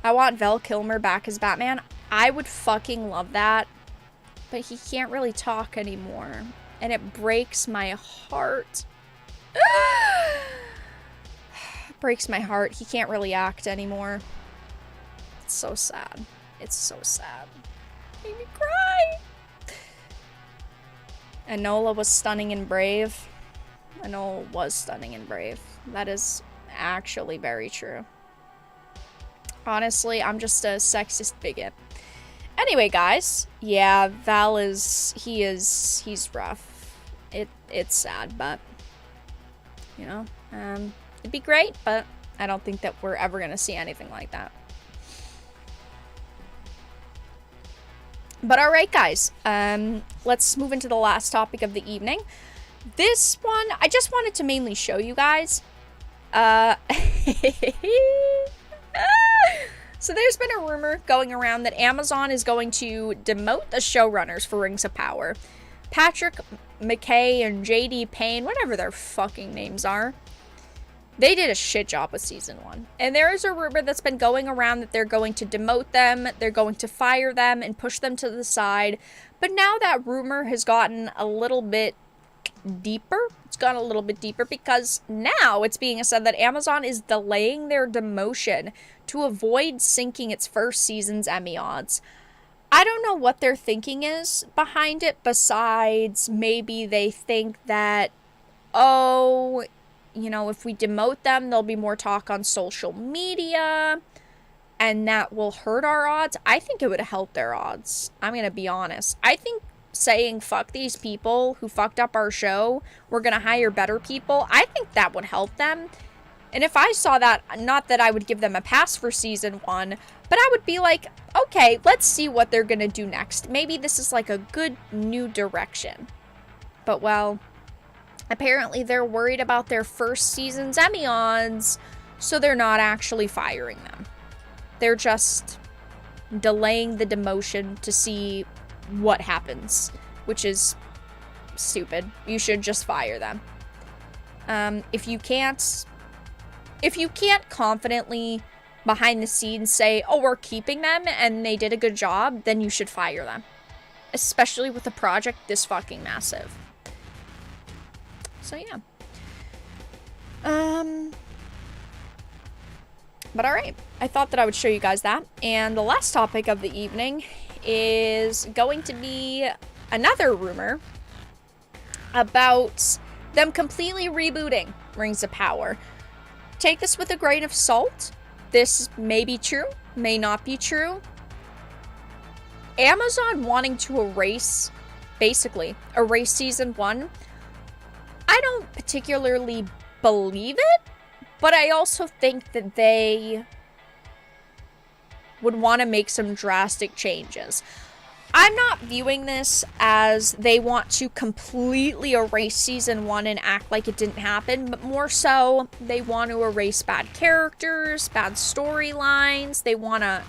I want Val Kilmer back as Batman. I would fucking love that. But he can't really talk anymore. And it breaks my heart. Breaks my heart. He can't really act anymore. It's so sad. It's so sad. Made me cry. Enola was stunning and brave. Enola was stunning and brave. That is actually very true. Honestly, I'm just a sexist bigot. Anyway, guys. Yeah, Val is... He's rough. It's sad, but... You know, it'd be great, but I don't think that we're ever going to see anything like that. But alright, guys. Let's move into the last topic of the evening. This one, I just wanted to mainly show you guys. So there's been a rumor going around that Amazon is going to demote the showrunners for Rings of Power. Patrick McKay and JD Payne, whatever their fucking names are, they did a shit job with season 1. And there is a rumor that's been going around that they're going to demote them, they're going to fire them and push them to the side. But now that rumor has gotten a little bit deeper. It's gone a little bit deeper because now it's being said that Amazon is delaying their demotion to avoid sinking its first season's Emmy odds. I don't know what their thinking is behind it, besides maybe they think that, oh, you know, if we demote them, there'll be more talk on social media, and that will hurt our odds. I think it would help their odds. I'm going to be honest. I think saying, fuck these people who fucked up our show, we're going to hire better people, I think that would help them. And if I saw that, not that I would give them a pass for season 1, but I would be like, okay, let's see what they're going to do next. Maybe this is like a good new direction. But, well, apparently they're worried about their first season's Emmy odds, so they're not actually firing them. They're just delaying the demotion to see what happens, which is stupid. You should just fire them. If you can't confidently behind the scenes say, oh, we're keeping them and they did a good job, then you should fire them. Especially with a project this fucking massive. So yeah. But alright, I thought that I would show you guys that. And the last topic of the evening is going to be another rumor about them completely rebooting Rings of Power. Take this with a grain of salt. This may be true, may not be true. Amazon wanting to erase season 1, I don't particularly believe it, but I also think that they would want to make some drastic changes. I'm not viewing this as they want to completely erase season 1 and act like it didn't happen, but more so they want to erase bad characters, bad storylines, they want to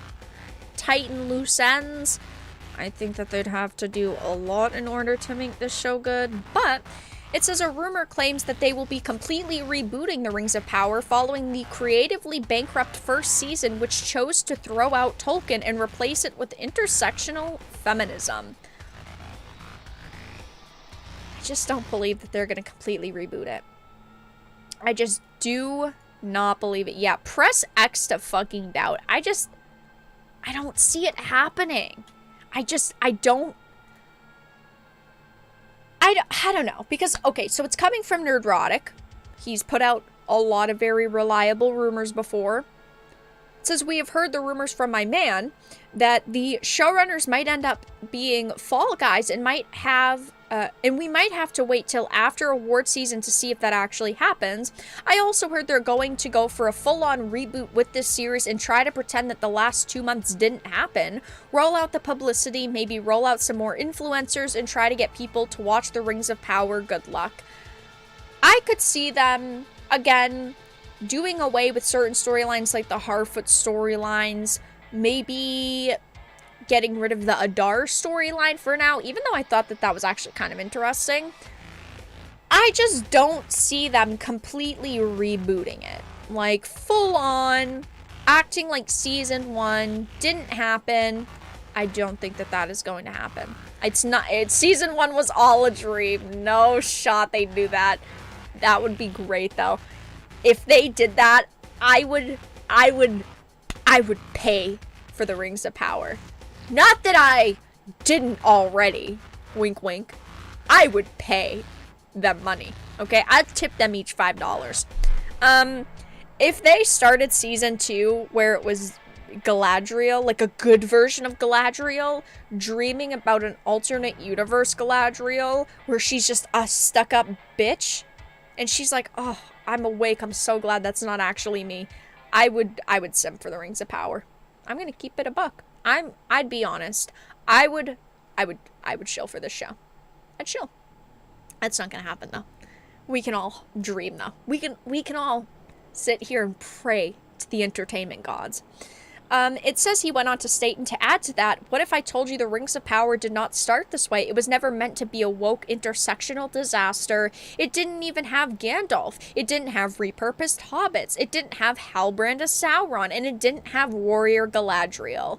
tighten loose ends. I think that they'd have to do a lot in order to make this show good, but it says a rumor claims that they will be completely rebooting the Rings of Power following the creatively bankrupt first season, which chose to throw out Tolkien and replace it with intersectional feminism. I just don't believe that they're going to completely reboot it. I just do not believe it. Yeah, press X to fucking doubt. I don't see it happening. I don't know, because, okay, so it's coming from Nerdrotic. He's put out a lot of very reliable rumors before. It says, we have heard the rumors from my man that the showrunners might end up being Fall Guys and we might have to wait till after award season to see if that actually happens. I also heard they're going to go for a full-on reboot with this series and try to pretend that the last 2 months didn't happen, roll out the publicity, maybe roll out some more influencers, and try to get people to watch the Rings of Power. Good luck. I could see them, again, doing away with certain storylines like the Harfoot storylines, maybe getting rid of the Adar storyline for now, even though I thought that was actually kind of interesting. I just don't see them completely rebooting it. Like, full on, acting like season 1 didn't happen. I don't think that is going to happen. Season 1 was all a dream. No shot they'd do that. That would be great, though. If they did that, I would pay for the Rings of Power. Not that I didn't already. Wink, wink. I would pay them money. Okay? I'd tip them each $5. If they started season 2 where it was Galadriel, like a good version of Galadriel, dreaming about an alternate universe Galadriel, where she's just a stuck-up bitch, And she's like, oh, I'm awake. I'm so glad that's not actually me. I would simp for the Rings of Power. I'm gonna keep it a buck. I'd be honest. I would shill for this show. I'd shill. That's not gonna happen though. We can all dream though. We can all sit here and pray to the entertainment gods. It says he went on to state, and to add to that, what if I told you the Rings of Power did not start this way? It was never meant to be a woke intersectional disaster. It didn't even have Gandalf. It didn't have repurposed hobbits. It didn't have Halbrand as Sauron, and it didn't have warrior Galadriel.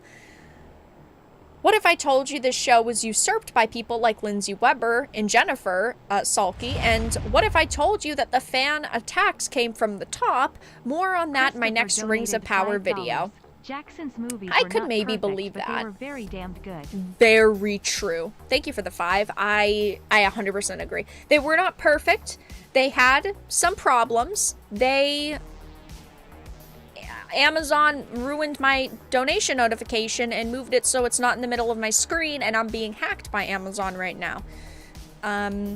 What if I told you this show was usurped by people like Lindsay Weber and Jennifer Salke? And what if I told you that the fan attacks came from the top? More on that in my next Rings of Power video. Jackson's movies I were could not maybe perfect, believe but that. they were very damned good. Very true. Thank you for the 5. I 100% agree. They were not perfect. They had some problems. Amazon ruined my donation notification and moved it so it's not in the middle of my screen, and I'm being hacked by Amazon right now. I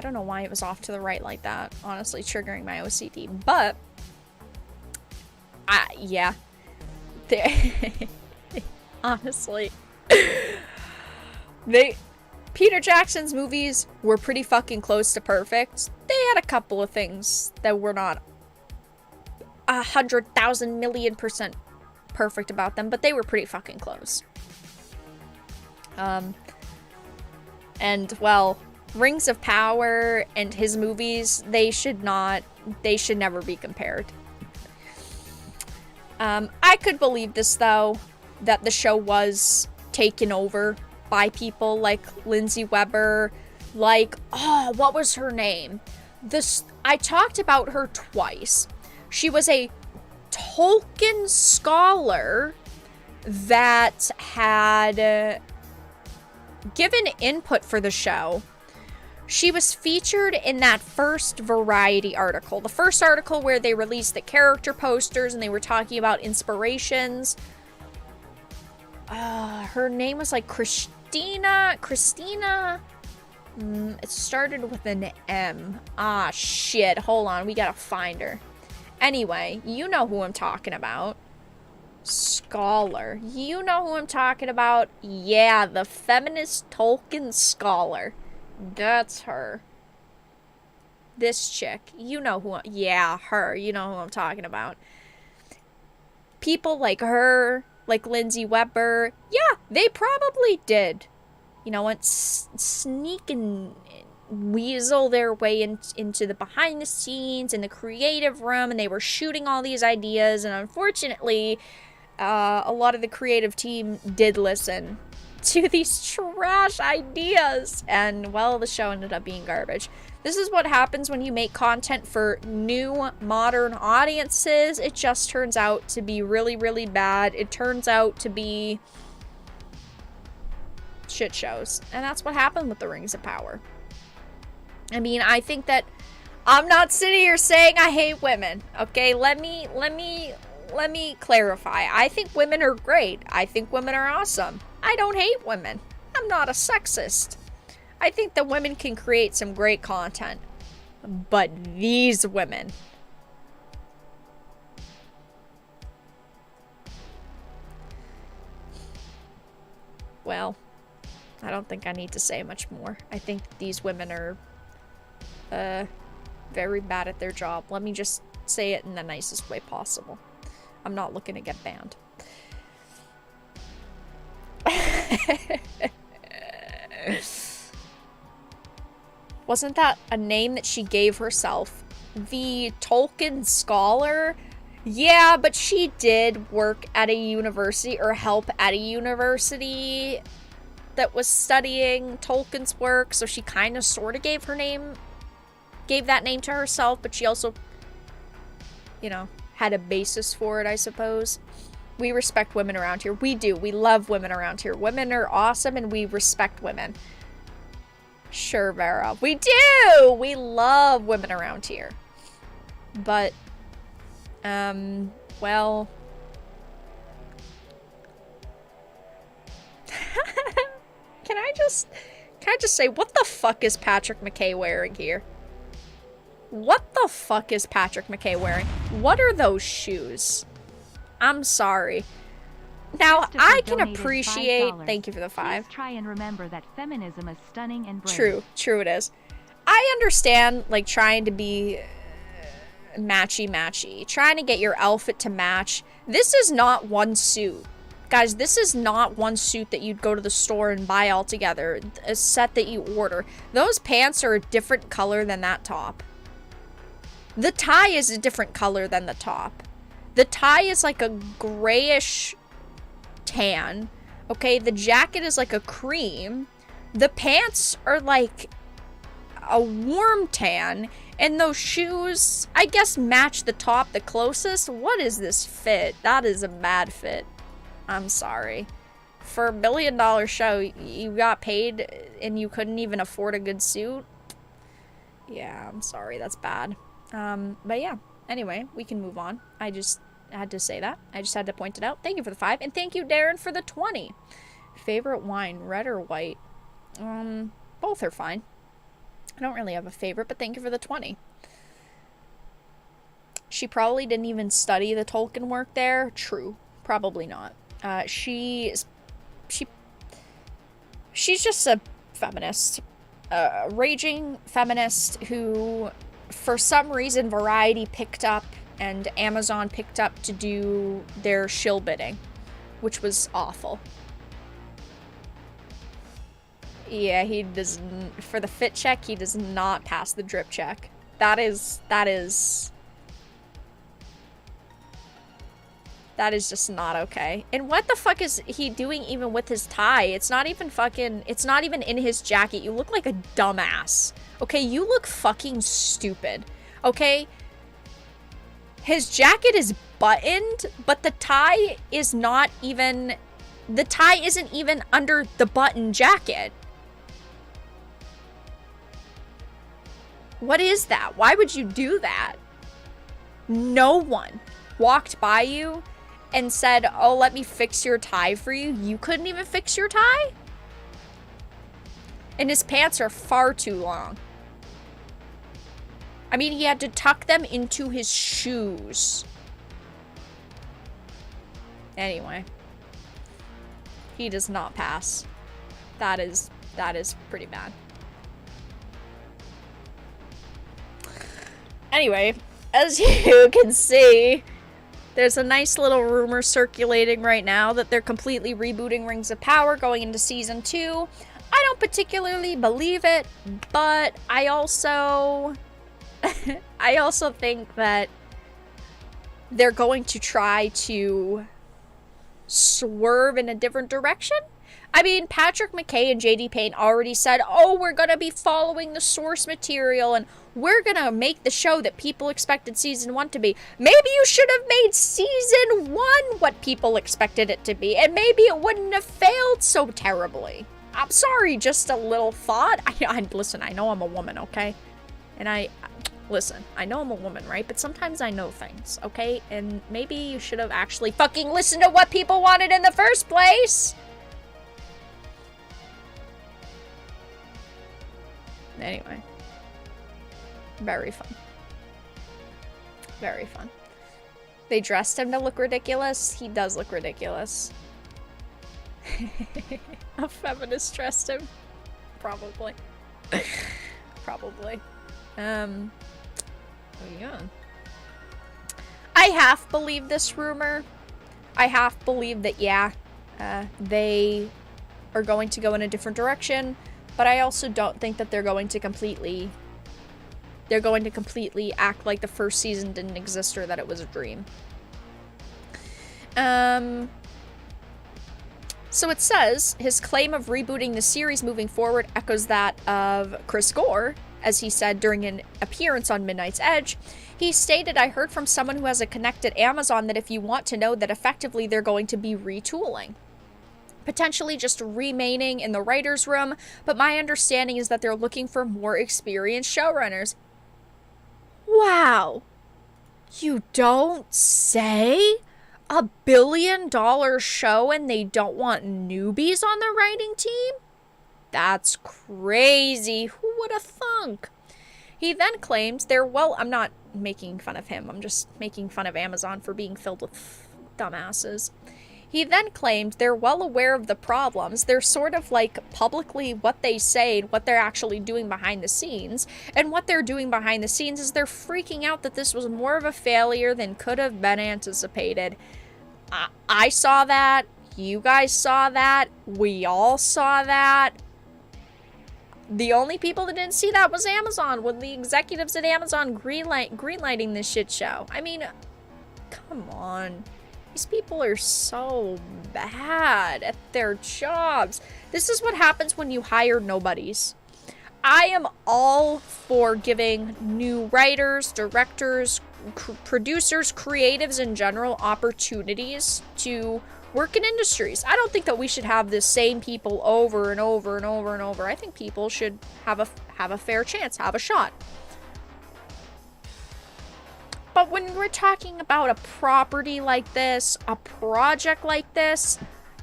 don't know why it was off to the right like that, honestly, triggering my OCD, but yeah. Honestly, Peter Jackson's movies were pretty fucking close to perfect. They had a couple of things that were not 100,000,000,000% perfect about them, but they were pretty fucking close. And well, Rings of Power and his movies, they should never be compared. I could believe this, though, that the show was taken over by people like Lindsay Weber, like, oh, what was her name? I talked about her twice. She was a Tolkien scholar that had given input for the show. She was featured in that first Variety article. The first article where they released the character posters and they were talking about inspirations. Her name was like Christina. It started with an M. Ah, shit. Hold on. We gotta find her. Anyway, you know who I'm talking about. Scholar. You know who I'm talking about. Yeah, the feminist Tolkien scholar. That's her. This chick. You know who... Yeah, her. You know who I'm talking about. People like her, like Lindsay Weber. Yeah, they probably did. You know what? Sneak and weasel their way into the behind the scenes and the creative room, and they were shooting all these ideas, and unfortunately, a lot of the creative team did listen to these trash ideas, and well, the show ended up being garbage. This is what happens when you make content for new modern audiences. It just turns out to be really, really bad. It turns out to be shit shows, and that's what happened with the Rings of Power. I mean, I think that I'm not sitting here saying I hate women. Okay, let me clarify. I think women are great. I think women are awesome. I don't hate women. I'm not a sexist. I think that women can create some great content. But these women. Well, I don't think I need to say much more. I think these women are very bad at their job. Let me just say it in the nicest way possible. I'm not looking to get banned. Wasn't that a name that she gave herself? The Tolkien scholar? Yeah, but she did work at a university or help at a university that was studying Tolkien's work, so she kind of sort of gave that name to herself, but she also, you know, had a basis for it, I suppose. We respect women around here. We do. We love women around here. Women are awesome, and we respect women. Sure, Vera. We do! We love women around here. But, well... Can I just say, what the fuck is Patrick McKay wearing here? What the fuck is Patrick McKay wearing? What are those shoes? I'm sorry. Now, I can appreciate... Thank you for the 5. Please try and remember that feminism is stunning and brave. True it is. I understand, like, trying to be matchy-matchy. Trying to get your outfit to match. This is not one suit. Guys, this is not one suit that you'd go to the store and buy all together. A set that you order. Those pants are a different color than that top. The tie is a different color than the top. The tie is like a grayish tan. Okay, the jacket is like a cream. The pants are like a warm tan. And those shoes, I guess, match the top the closest. What is this fit? That is a bad fit. I'm sorry. For $1 billion show, you got paid and you couldn't even afford a good suit? Yeah, I'm sorry. That's bad. But yeah. Anyway, we can move on. I just had to say that. I just had to point it out. Thank you for the 5. And thank you, Darren, for the 20. Favorite wine, red or white? Both are fine. I don't really have a favorite, but thank you for the 20. She probably didn't even study the Tolkien work there. True. Probably not. She's just a feminist. A raging feminist who, for some reason, Variety picked up and Amazon picked up to do their shill bidding, which was awful. Yeah, he doesn't, for the fit check, he does not pass the drip check. That is just not okay. And what the fuck is he doing even with his tie? It's not even in his jacket. You look like a dumbass. Okay, you look fucking stupid. Okay? His jacket is buttoned, but the tie is not even... The tie isn't even under the button jacket. What is that? Why would you do that? No one walked by you and said, oh, let me fix your tie for you. You couldn't even fix your tie? And his pants are far too long. I mean, he had to tuck them into his shoes. Anyway. He does not pass. That is pretty bad. Anyway, as you can see, there's a nice little rumor circulating right now that they're completely rebooting Rings of Power going into season 2. I don't particularly believe it, but I also think that they're going to try to swerve in a different direction. I mean, Patrick McKay and JD Payne already said, oh, we're going to be following the source material and we're going to make the show that people expected season 1 to be. Maybe you should have made season 1 what people expected it to be, and maybe it wouldn't have failed so terribly. I'm sorry, just a little thought. Listen, I know I'm a woman, okay? And listen, I know I'm a woman, right? But sometimes I know things, okay? And maybe you should have actually fucking listened to what people wanted in the first place. Anyway. Very fun. Very fun. They dressed him to look ridiculous. He does look ridiculous. A feminist dressed him. Probably. Probably. Yeah. I half believe this rumor. I half believe that, yeah, they are going to go in a different direction, but I also don't think that they're going to completely act like the first season didn't exist or that it was a dream. So it says, his claim of rebooting the series moving forward echoes that of Chris Gore, as he said during an appearance on Midnight's Edge. He stated, I heard from someone who has a connect at Amazon that if you want to know that effectively they're going to be retooling. Potentially just remaining in the writer's room, but my understanding is that they're looking for more experienced showrunners. Wow. You don't say? $1 billion show and they don't want newbies on the writing team? That's crazy. Who would have thunk? He then claimed I'm not making fun of him, I'm just making fun of Amazon for being filled with dumbasses. He then claimed they're well aware of the problems. They're sort of like publicly what they say and what they're actually doing behind the scenes. And what they're doing behind the scenes is they're freaking out that this was more of a failure than could have been anticipated. I saw that. You guys saw that. We all saw that. The only people that didn't see that was Amazon, when the executives at Amazon greenlighting this shit show. I mean, come on. These people are so bad at their jobs. This is what happens when you hire nobodies. I am all for giving new writers, directors, producers, creatives in general opportunities to work in industries. I don't think that we should have the same people over and over and over and over. I think people should have a fair chance, have a shot. But when we're talking about a property like this, a project like this,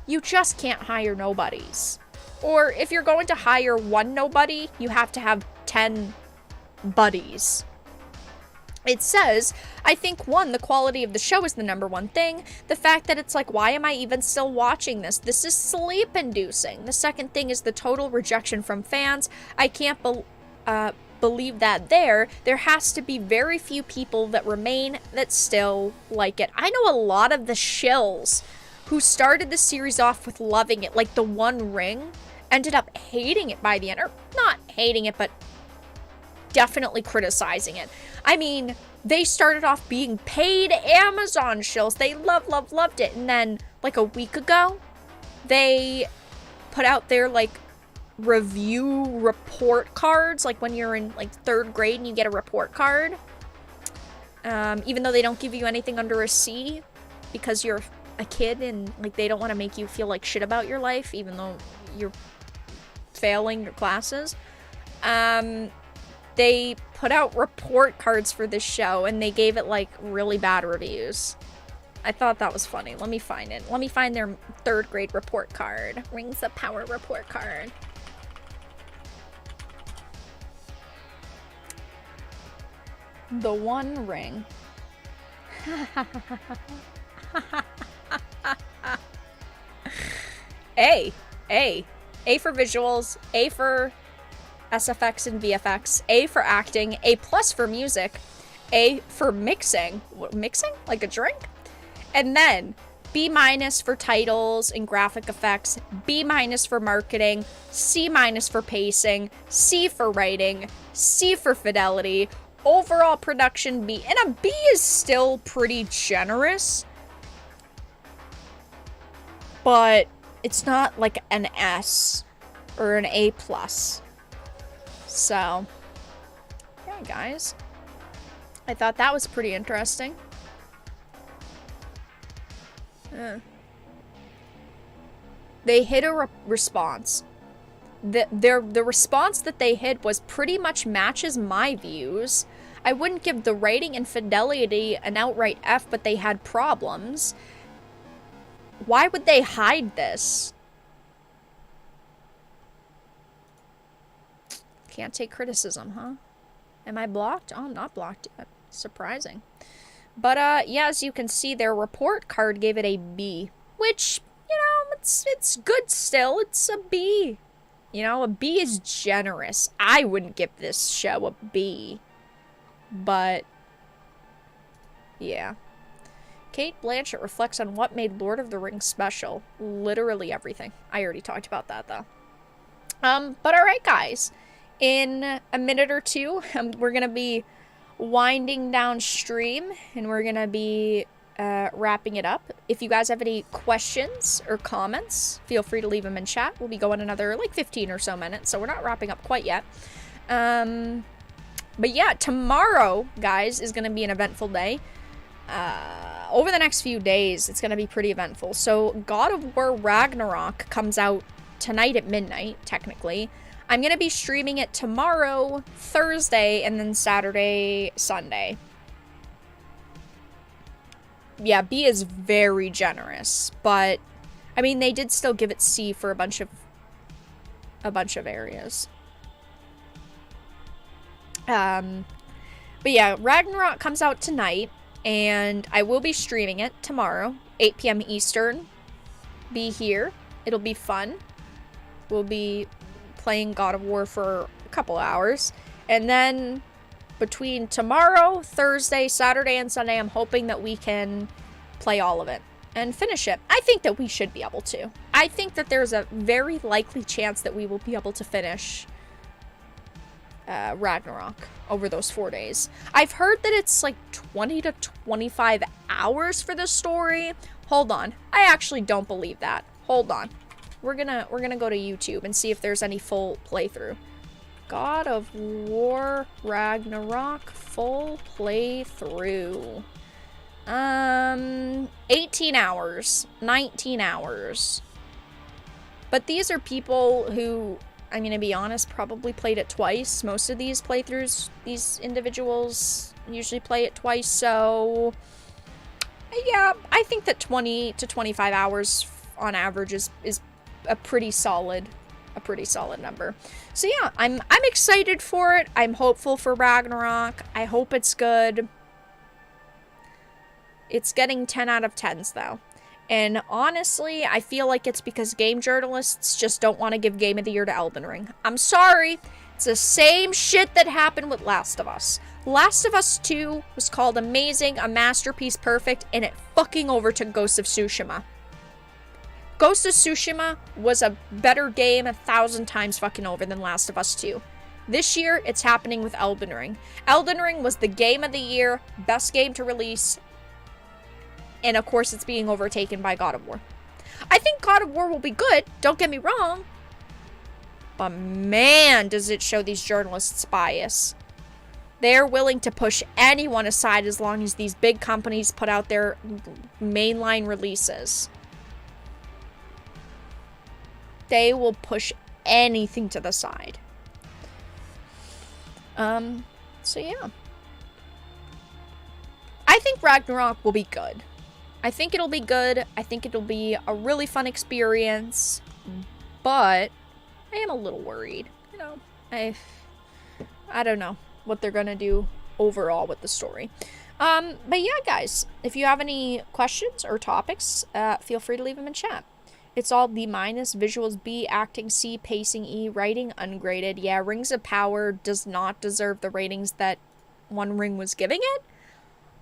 you just can't hire nobodies. Or if you're going to hire one nobody, you have to have 10 buddies. It says, I think, one, the quality of the show is the number one thing. The fact that it's like, why am I even still watching this? This is sleep-inducing. The second thing is the total rejection from fans. I can't believe that there has to be very few people that remain that still like it. I know a lot of the shills who started the series off with loving it, like the One Ring, ended up hating it by the end. Or not hating it, but definitely criticizing it. I mean, they started off being paid Amazon shills. They loved it. And then, like a week ago, they put out their, like, review report cards, like when you're in like 3rd grade and you get a report card, even though they don't give you anything under a C because you're a kid and like they don't want to make you feel like shit about your life even though you're failing your classes. They put out report cards for this show and they gave it like really bad reviews. I thought that was funny. Let me find it. Let me find their 3rd grade report card. Rings of Power report card. The One Ring. A for visuals, A for SFX and VFX, A for acting, A+ for music, A for mixing. What, mixing? Like a drink? And then B- for titles and graphic effects, B- for marketing, C- for pacing, C for writing, C for fidelity, overall production B, and a B is still pretty generous, but it's not like an S or an A+. So, yeah, guys. I thought that was pretty interesting. They hit a response. The response that they hit was pretty much matches my views. I wouldn't give the writing and fidelity an outright F, but they had problems. Why would they hide this? Can't take criticism, huh? Am I blocked? Oh, I'm not blocked yet. Surprising. But, yeah, as you can see, their report card gave it a B. Which, you know, it's good still. It's a B. You know, a B is generous. I wouldn't give this show a B. But, yeah. Cate Blanchett reflects on what made Lord of the Rings special. Literally everything. I already talked about that, though. But alright, guys. In a minute or two, we're gonna be winding down stream, and we're gonna be wrapping it up. If you guys have any questions or comments, feel free to leave them in chat. We'll be going another, like, 15 or so minutes, so we're not wrapping up quite yet. But yeah, tomorrow, guys, is gonna be an eventful day. Over the next few days, it's gonna be pretty eventful. So, God of War Ragnarok comes out tonight at midnight, technically. I'm gonna be streaming it tomorrow, Thursday, and then Saturday, Sunday. Yeah, B is very generous, but I mean, they did still give it C for a bunch of areas. But yeah, Ragnarok comes out tonight, and I will be streaming it tomorrow, 8 p.m. Eastern. Be here. It'll be fun. We'll be playing God of War for a couple hours. And then between tomorrow, Thursday, Saturday, and Sunday, I'm hoping that we can play all of it and finish it. I think that we should be able to. I think that there's a very likely chance that we will be able to finish Ragnarok over those 4 days. I've heard that it's like 20 to 25 hours for the story. Hold on. I actually don't believe that. Hold on. We're gonna go to YouTube and see if there's any full playthrough. God of War Ragnarok full playthrough. 18 hours, 19 hours. But these are people who, I'm gonna be honest, probably played it twice. Most of these playthroughs, these individuals usually play it twice, so yeah, I think that 20 to 25 hours on average is a pretty solid number. So yeah, I'm excited for it. I'm hopeful for Ragnarok. I hope it's good. It's getting 10 out of 10s though. And honestly, I feel like it's because game journalists just don't want to give Game of the Year to Elden Ring. I'm sorry. It's the same shit that happened with Last of Us. Last of Us 2 was called amazing, a masterpiece, perfect, and it fucking overtook Ghost of Tsushima. Ghost of Tsushima was a better game 1,000 times fucking over than Last of Us 2. This year, it's happening with Elden Ring. Elden Ring was the game of the year, best game to release, and of course it's being overtaken by God of War. I think God of War will be good, don't get me wrong, but man, does it show these journalists' bias. They're willing to push anyone aside as long as these big companies put out their mainline releases. They will push anything to the side. So yeah. I think Ragnarok will be good. I think it'll be good. I think it'll be a really fun experience. But I am a little worried. You know, I don't know what they're gonna do overall with the story. But yeah, guys, if you have any questions or topics, feel free to leave them in chat. It's all B-, visuals B, acting C, pacing E, writing ungraded. Yeah, Rings of Power does not deserve the ratings that One Ring was giving it.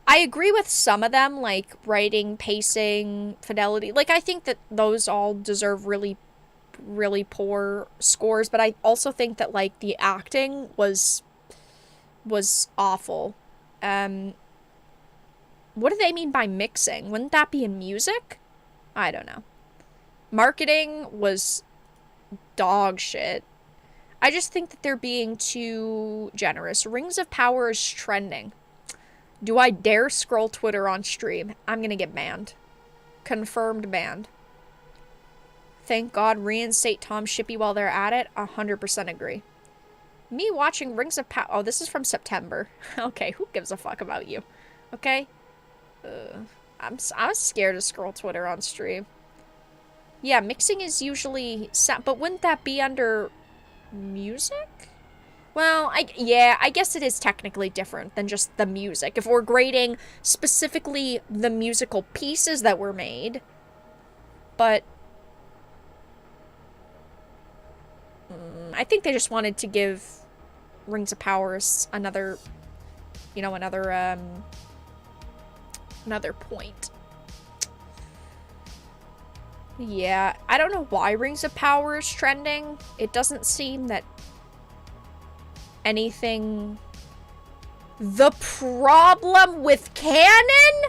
I agree with some of them, like writing, pacing, fidelity. Like, I think that those all deserve really, really poor scores, but I also think that, like, the acting was awful. What do they mean by mixing? Wouldn't that be in music? I don't know. Marketing was dog shit. I just think that they're being too generous. Rings of Power is trending. Do I dare scroll Twitter on stream? I'm gonna get banned. Confirmed banned. Thank God reinstate Tom Shippey while they're at it. 100% agree. Me watching Rings of Power. Oh, this is from September. Okay, who gives a fuck about you? Okay? I was scared to scroll Twitter on stream. Yeah, mixing is usually but wouldn't that be under music? Well, I guess it is technically different than just the music. If we're grading specifically the musical pieces that were made, but I think they just wanted to give Rings of Power another, you know, another point. Yeah, I don't know why Rings of Power is trending. It doesn't seem that anything... The problem with canon?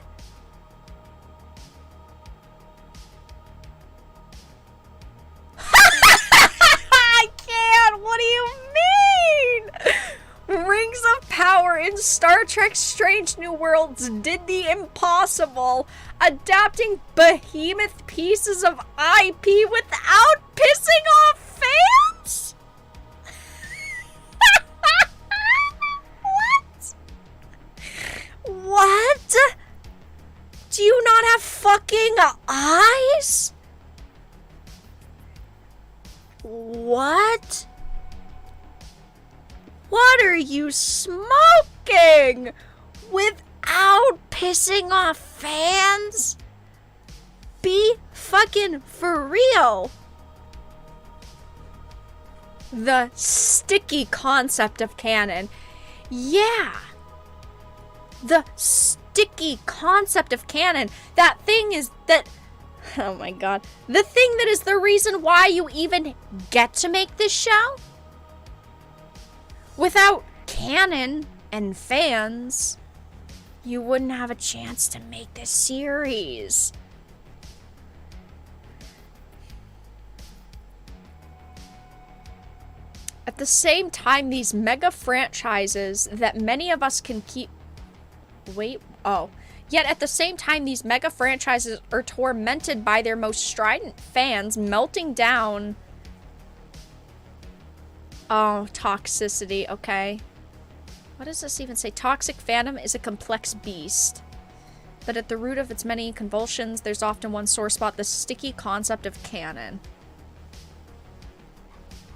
I can't! What do you mean? Rings of Power in Star Trek Strange New Worlds did the impossible, adapting behemoth pieces of IP without pissing off fans? What? Do you not have fucking eyes? What? What are you smoking without pissing off fans? Be fucking for real. The sticky concept of canon. Yeah. The sticky concept of canon. That thing is that... Oh my god. The thing that is the reason why you even get to make this show? Without canon and fans, you wouldn't have a chance to make this series. At the same time, these mega franchises that many of us can keep... Yet at the same time, these mega franchises are tormented by their most strident fans melting down... Oh, toxicity, okay. What does this even say? Toxic fandom is a complex beast. But at the root of its many convulsions, there's often one sore spot, the sticky concept of canon.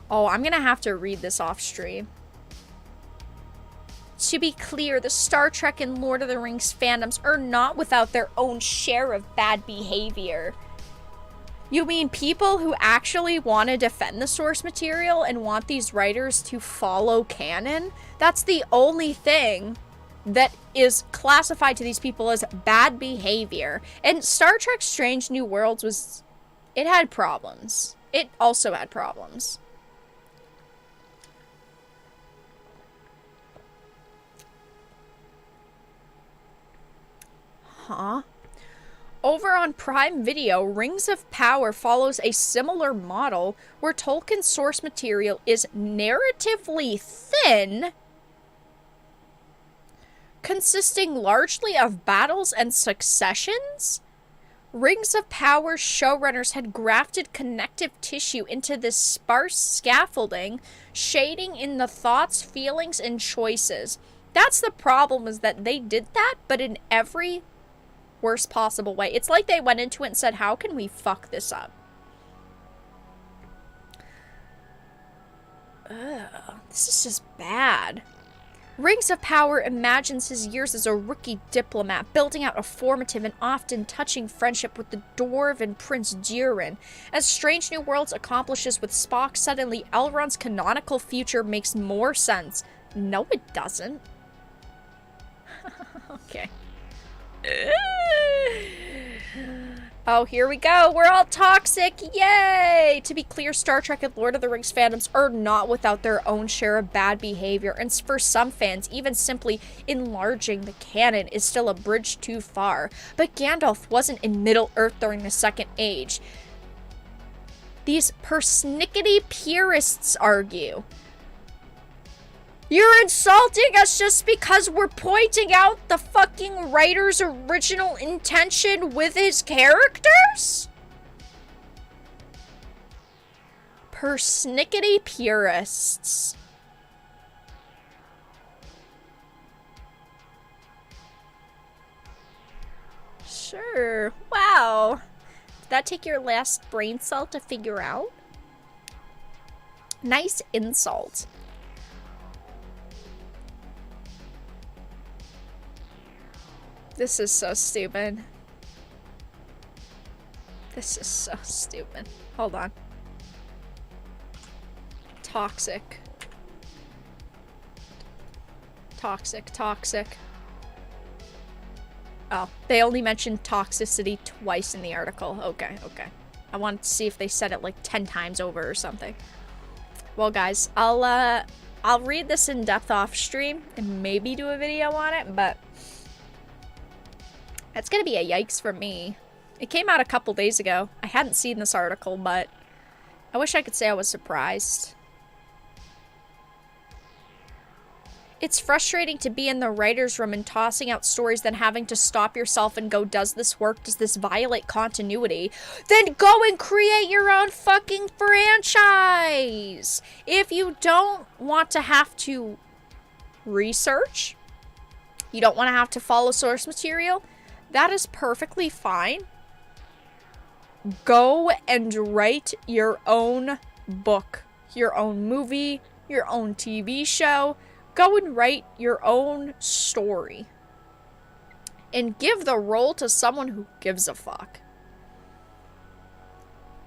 Oh, I'm gonna have to read this off stream. To be clear, the Star Trek and Lord of the Rings fandoms are not without their own share of bad behavior. You mean people who actually want to defend the source material and want these writers to follow canon? That's the only thing that is classified to these people as bad behavior. And Star Trek Strange New Worlds was... It had problems. It also had problems. Huh? Over on Prime Video, Rings of Power follows a similar model where Tolkien's source material is narratively thin, consisting largely of battles and successions. Rings of Power's showrunners had grafted connective tissue into this sparse scaffolding, shading in the thoughts, feelings, and choices. That's the problem, is that they did that, but in every worst possible way. It's like they went into it and said, how can we fuck this up? Ugh, this is just bad. Rings of Power imagines his years as a rookie diplomat, building out a formative and often touching friendship with the dwarven Prince Durin. As Strange New Worlds accomplishes with Spock, suddenly Elrond's canonical future makes more sense. No, it doesn't. Okay. Oh, here we go. We're all toxic. Yay! To be clear, Star Trek and Lord of the Rings fandoms are not without their own share of bad behavior, and for some fans, even simply enlarging the canon is still a bridge too far. But Gandalf wasn't in Middle-earth during the Second Age. These persnickety purists argue. You're insulting us just because we're pointing out the fucking writer's original intention with his characters? Persnickety purists. Sure. Wow. Did that take your last brain cell to figure out? Nice insult. This is so stupid. This is so stupid. Hold on. Toxic. Toxic, toxic. Oh, they only mentioned toxicity twice in the article. Okay, okay. I wanted to see if they said it like 10 times over or something. Well, guys, I'll read this in depth off stream and maybe do a video on it, but that's gonna be a yikes for me. It came out a couple days ago. I hadn't seen this article, but I wish I could say I was surprised. It's frustrating to be in the writer's room and tossing out stories, then having to stop yourself and go, does this work? Does this violate continuity? Then go and create your own fucking franchise! If you don't want to have to research, you don't want to have to follow source material, that is perfectly fine. Go and write your own book, your own movie, your own TV show. Go and write your own story. And give the role to someone who gives a fuck.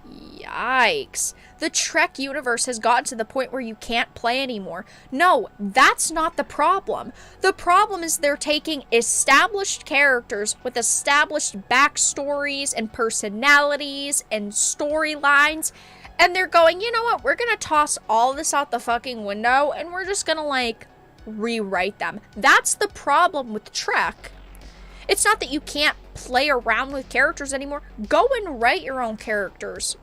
Yikes. The Trek universe has gotten to the point where you can't play anymore. No, that's not the problem. The problem is they're taking established characters with established backstories and personalities and storylines, and they're going, you know what, we're gonna toss all this out the fucking window, and we're just gonna, like, rewrite them. That's the problem with Trek. It's not that you can't play around with characters anymore. Go and write your own characters.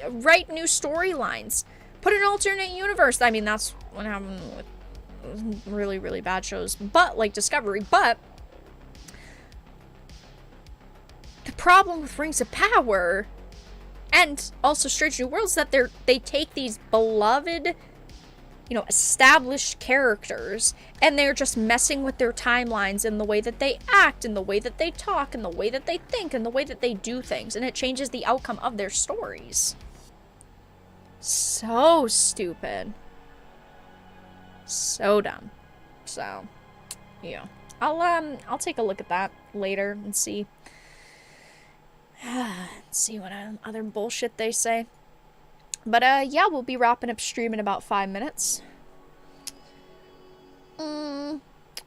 Write new storylines. Put an alternate universe. I mean, that's what happened with really, really bad shows, but like Discovery. But the problem with Rings of Power and also Strange New Worlds is that they take these beloved, you know, established characters, and they're just messing with their timelines and the way that they act and the way that they talk and the way that they think and the way that they do things, and it changes the outcome of their stories. So stupid. So dumb. So, yeah. I'll take a look at that later and see what other bullshit they say. But, yeah, we'll be wrapping up stream in about 5 minutes.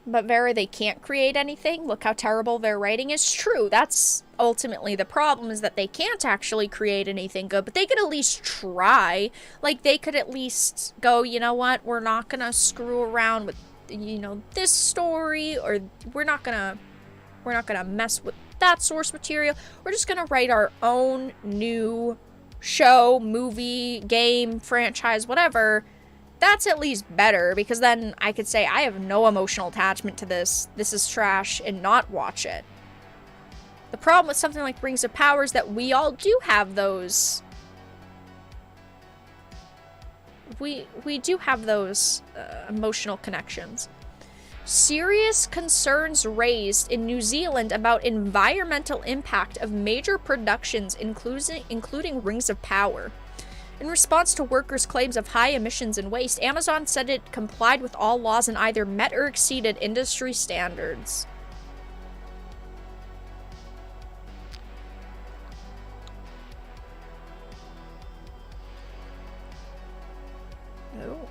But they can't create anything. Look how terrible their writing is. True, that's ultimately the problem, is that they can't actually create anything good. But they could at least try. Like, they could at least go, you know what, we're not gonna screw around with, you know, this story, or we're not gonna mess with that source material. We're just gonna write our own new show, movie, game, franchise, whatever. That's at least better, because then I could say I have no emotional attachment to this is trash, and not watch it. The problem with something like Rings of Power is that we all do have those. We do have those emotional connections. Serious concerns raised in New Zealand about environmental impact of major productions, including Rings of Power. In response to workers' claims of high emissions and waste, Amazon said it complied with all laws and either met or exceeded industry standards. Oh.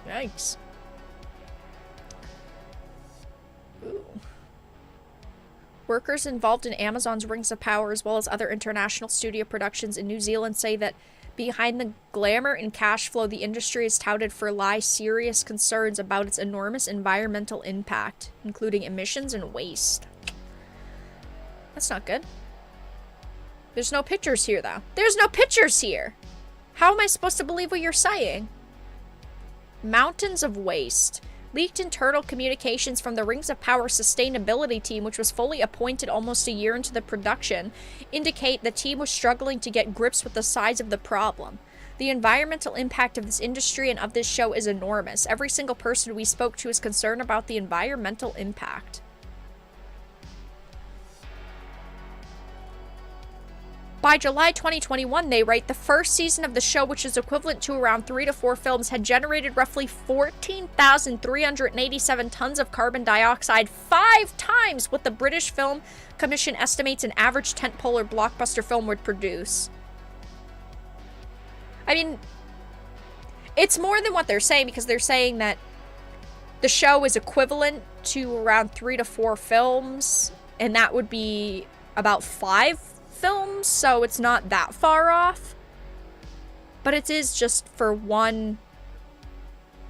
Yikes. Ooh. Workers involved in Amazon's Rings of Power, as well as other international studio productions in New Zealand, say that behind the glamour and cash flow the industry is touted for lie serious concerns about its enormous environmental impact, including emissions and waste. That's not good. There's no pictures here, though. There's no pictures here! How am I supposed to believe what you're saying? Mountains of waste. Leaked internal communications from the Rings of Power sustainability team, which was fully appointed almost a year into the production, indicate the team was struggling to get grips with the size of the problem. The environmental impact of this industry and of this show is enormous. Every single person we spoke to is concerned about the environmental impact. By July 2021, they write, the first season of the show, which is equivalent to around 3 to 4 films, had generated roughly 14,387 tons of carbon dioxide, 5 times what the British Film Commission estimates an average tentpole or blockbuster film would produce. I mean, it's more than what they're saying, because they're saying that the show is equivalent to around 3 to 4 films, and that would be about 5 films, so it's not that far off. But it is just for one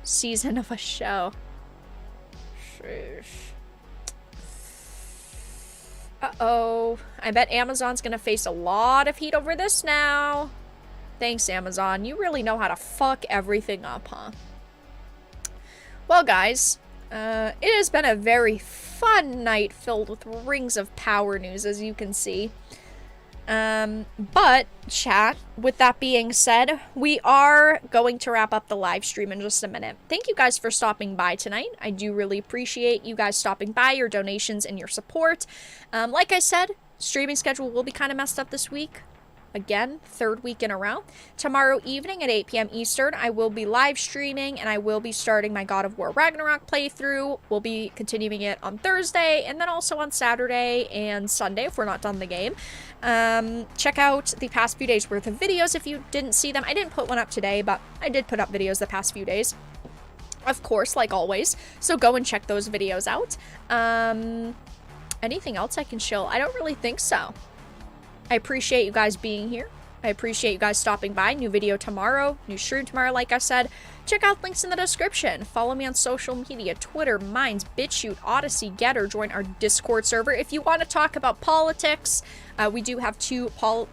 season of a show. Sheesh. Uh-oh. I bet Amazon's gonna face a lot of heat over this now. Thanks, Amazon. You really know how to fuck everything up, huh? Well, guys, it has been a very fun night filled with Rings of Power news, as you can see. But, chat, with that being said, we are going to wrap up the live stream in just a minute. Thank you guys for stopping by tonight. I do really appreciate you guys stopping by, your donations, and your support. Like I said, streaming schedule will be kind of messed up this week. Again, 3rd week in a row. Tomorrow evening at 8 p.m. Eastern, I will be live streaming, and I will be starting my God of War Ragnarok playthrough. We'll be continuing it on Thursday, and then also on Saturday and Sunday if we're not done the game. Check out the past few days worth of videos if you didn't see them. I didn't put one up today, but I did put up videos the past few days. Of course, like always. So go and check those videos out. Anything else I can show? I don't really think so. I appreciate you guys being here. I appreciate you guys stopping by. New video tomorrow. New stream tomorrow, like I said. Check out links in the description. Follow me on social media. Twitter, Minds, BitChute, Odyssey, Getter. Join our Discord server. If you want to talk about politics, we do have 2 I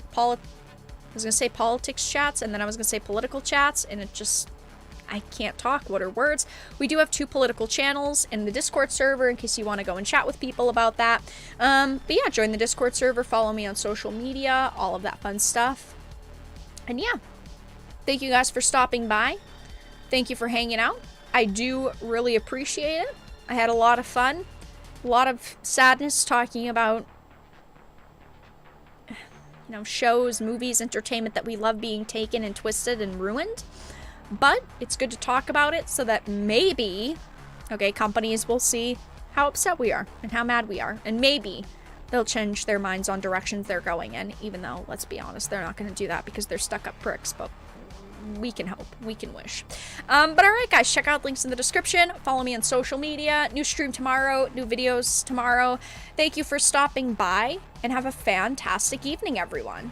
was going to say politics chats, and then I was going to say political chats, and it just... I can't talk. What are words? We do have 2 political channels in the Discord server in case you want to go and chat with people about that. But yeah, join the Discord server, follow me on social media, all of that fun stuff. And yeah, thank you guys for stopping by. Thank you for hanging out. I do really appreciate it. I had a lot of fun, a lot of sadness talking about, you know, shows, movies, entertainment that we love being taken and twisted and ruined. But it's good to talk about it so that maybe, okay, companies will see how upset we are and how mad we are. And maybe they'll change their minds on directions they're going in, even though, let's be honest, they're not going to do that because they're stuck-up pricks. But we can hope. We can wish. But alright, guys, check out links in the description. Follow me on social media. New stream tomorrow. New videos tomorrow. Thank you for stopping by, and have a fantastic evening, everyone.